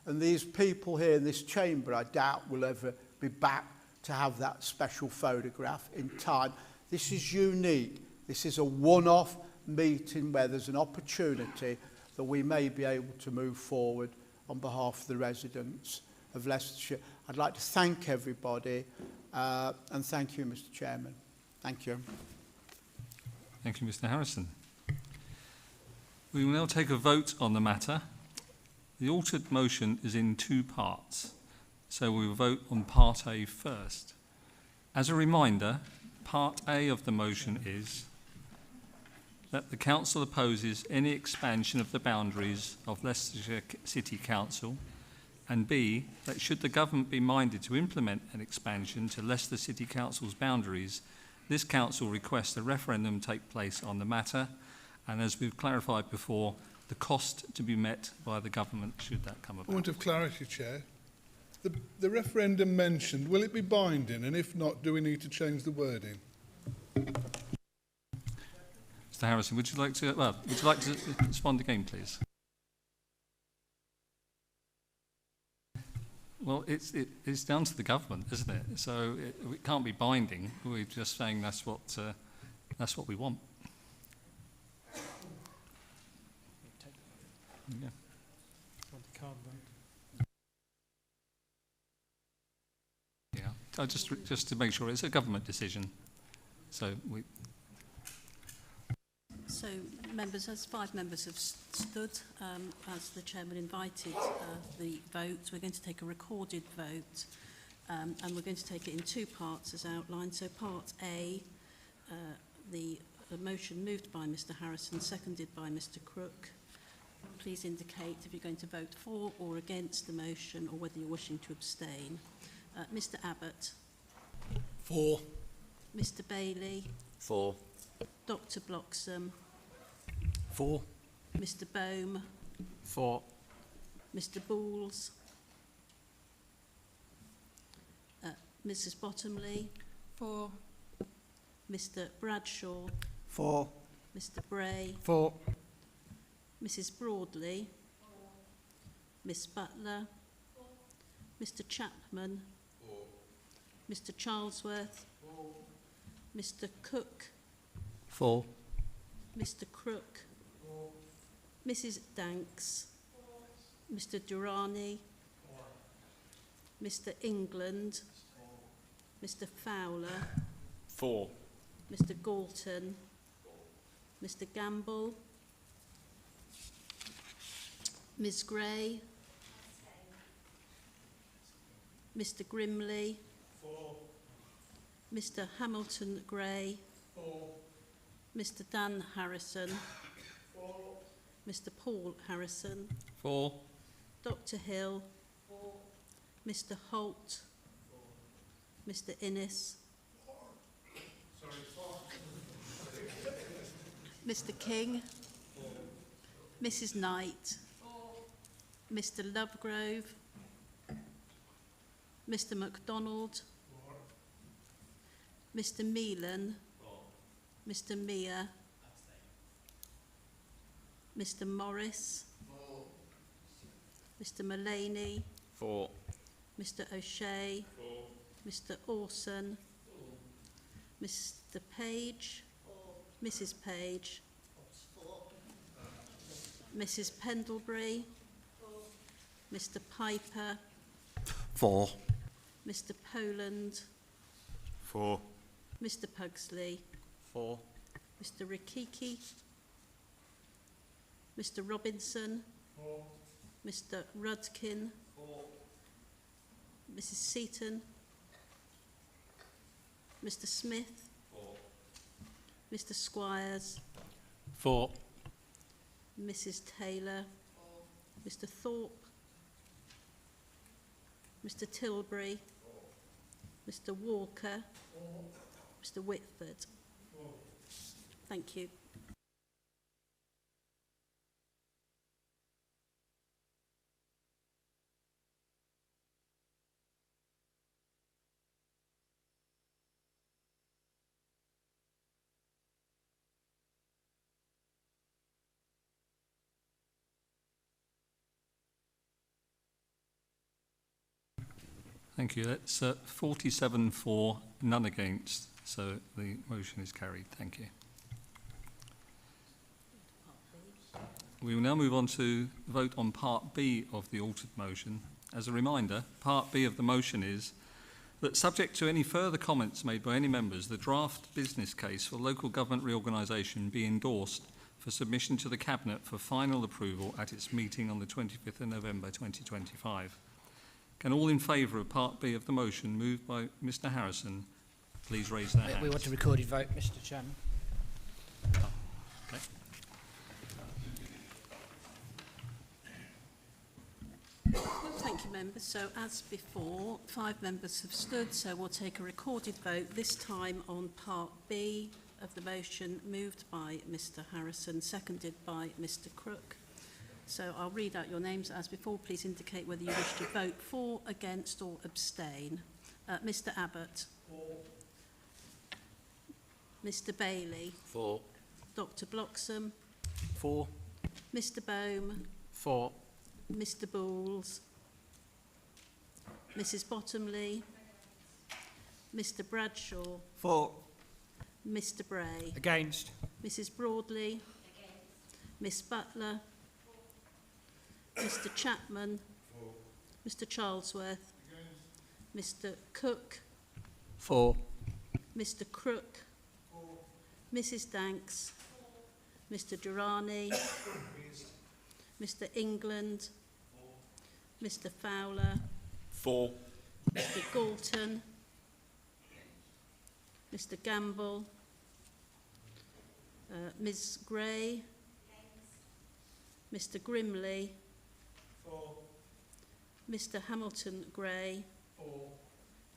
And these people here in this chamber, I doubt, will ever be back to have that special photograph in time. This is unique. This is a one-off meeting where there's an opportunity that we may be able to move forward on behalf of the residents of Leicestershire. I'd like to thank everybody and thank you, Mr. Chairman. Thank you. Thank you, Mr. Harrison. We will now take a vote on the matter. The altered motion is in 2 parts, so we will vote on Part A first. As a reminder, Part A of the motion is that the Council opposes any expansion of the boundaries of Leicestershire City Council, and B, that should the government be minded to implement an expansion to Leicester City Council's boundaries, this council requests a referendum take place on the matter, and as we've clarified before, the cost to be met by the government should that come about. Point of clarity, Chair. The referendum mentioned, will it be binding? And if not, do we need to change the wording? Mr. Harrison, would you like to respond again, please? Well, it's down to the government, isn't it? So it can't be binding. We're just saying that's what we want. Yeah. Yeah, just to make sure it's a government decision. So we. So, members, as 5 members have stood, as the chairman invited the vote, we're going to take a recorded vote, and we're going to take it in 2 parts as outlined. So, part A, the motion moved by Mr. Harrison, seconded by Mr. Crook. Please indicate if you're going to vote for or against the motion, or whether you're wishing to abstain. Mr. Abbott. For. Mr. Bailey. For. Dr. Bloxham. For. Mr. Bohm. For. Mr. Bowles. Mrs. Bottomley. For. Mr. Bradshaw. For. Mr. Bray. For. Mrs. Broadley. Miss Butler. Mr. Chapman. Mr. Charlesworth. Mr. Cook. For. Mr. Crook. Mrs. Danks. Mr. Durrani. Mr. England. Mr. Fowler. For. Mr. Galton. Mr. Gamble. Ms. Gray. Mr. Grimley. Mr. Hamilton Gray. Mr. Dan Harrison. Mr. Paul Harrison. For. Dr. Hill. Mr. Holt. Mr. Innes. Mr. King. Mrs. Knight. Mr. Lovegrove. Mr. MacDonald. Mr. Meelan. Mr. Mear. Mr. Morris. Mr. Mullaney. For. Mr. O'Shea. Mr. Orson. Mr. Page. Mrs. Page. Mrs. Pendlebury. Mr. Piper. For. Mr. Poland. For. Mr. Pugsley. For. Mr. Rikiki. Mr. Robinson. Mr. Rudkin. Mrs. Seaton. Mr. Smith. Mr. Squires. For. Mrs. Taylor. Mr. Thorpe. Mr. Tilbury. Mr. Walker. Mr. Whitford. Thank you. Thank you. That's 47 for, none against. So the motion is carried. Thank you. We will now move on to vote on Part B of the altered motion. As a reminder, Part B of the motion is that, subject to any further comments made by any members, the draft business case for local government reorganisation be endorsed for submission to the Cabinet for final approval at its meeting on the 25th of November 2025. Can all in favour of Part B of the motion, moved by Mr Harrison, please raise their hands? We want a recorded vote, Mr. Chairman. Okay. Thank you, members. So, as before, 5 members have stood, so we'll take a recorded vote, this time on Part B of the motion, moved by Mr Harrison, seconded by Mr Crook. So I'll read out your names as before. Please indicate whether you wish to vote for, against or abstain. Mr Abbott. For. Mr Bailey. For. Dr Bloxham. For. Mr Bohm. For. Mr Bowles. Mrs Bottomley. Mr Bradshaw. For. Mr Bray. Against. Mrs Broadley. Against. Miss Butler. Mr Chapman. Mr Charlesworth. Mr Cook. For. Mr Crook. Mrs Danks. Mr Durrani. Mr England. Mr Fowler. For. Mr Galton. Mr Gamble. Ms Gray. Mr Grimley. Mr Hamilton Gray.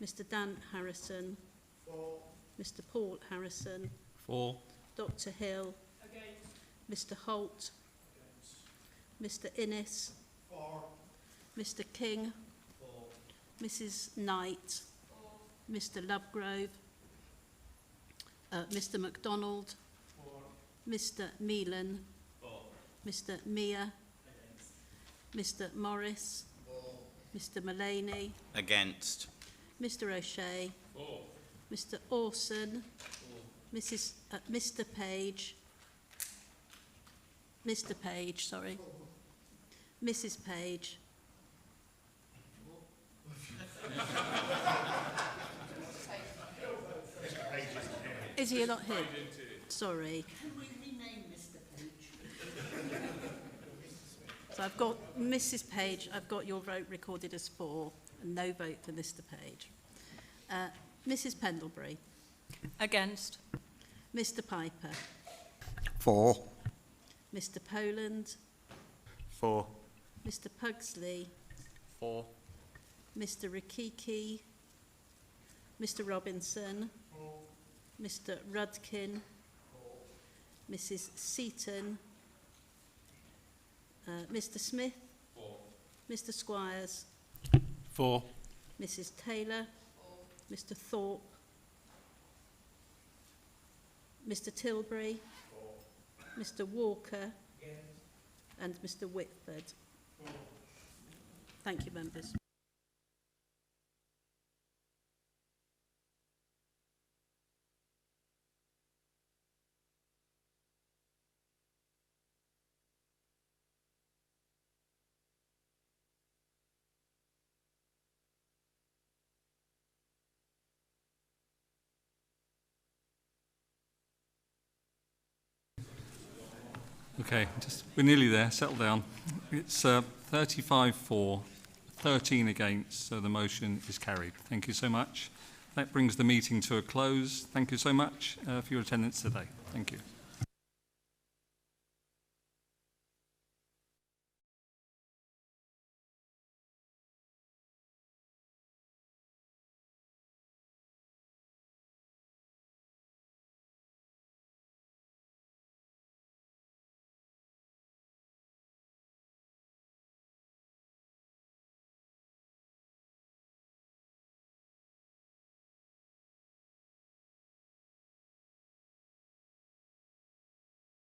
Mr Dan Harrison. Mr Paul Harrison. For. Dr Hill. Mr Holt. Mr Innes. Mr King. Mrs Knight. Mr Lovegrove. Mr MacDonald. Mr Meelan. Mr Mear. Mr Morris. Mr Mullaney. Against. Mr O'Shea. Mr Orson. Mr Page. Mr Page, sorry. Mrs Page. Is he not here? Sorry. Can we rename Mr. Page? So I've got Mrs Page, I've got your vote recorded as 4 and no vote for Mr Page. Mrs Pendlebury. Against. Mr Piper. For. Mr Poland. For. Mr Pugsley. For. Mr Rikiki. Mr Robinson. Mr Rudkin. Mrs Seaton. Mr Smith. Mr Squires. For. Mrs Taylor. Mr Thorpe. Mr Tilbury. Mr Walker. And Mr Whitford. Thank you, members. Okay, we're nearly there. Settle down. It's 35 for, 13 against, so the motion is carried. Thank you so much. That brings the meeting to a close. Thank you so much for your attendance today. Thank you.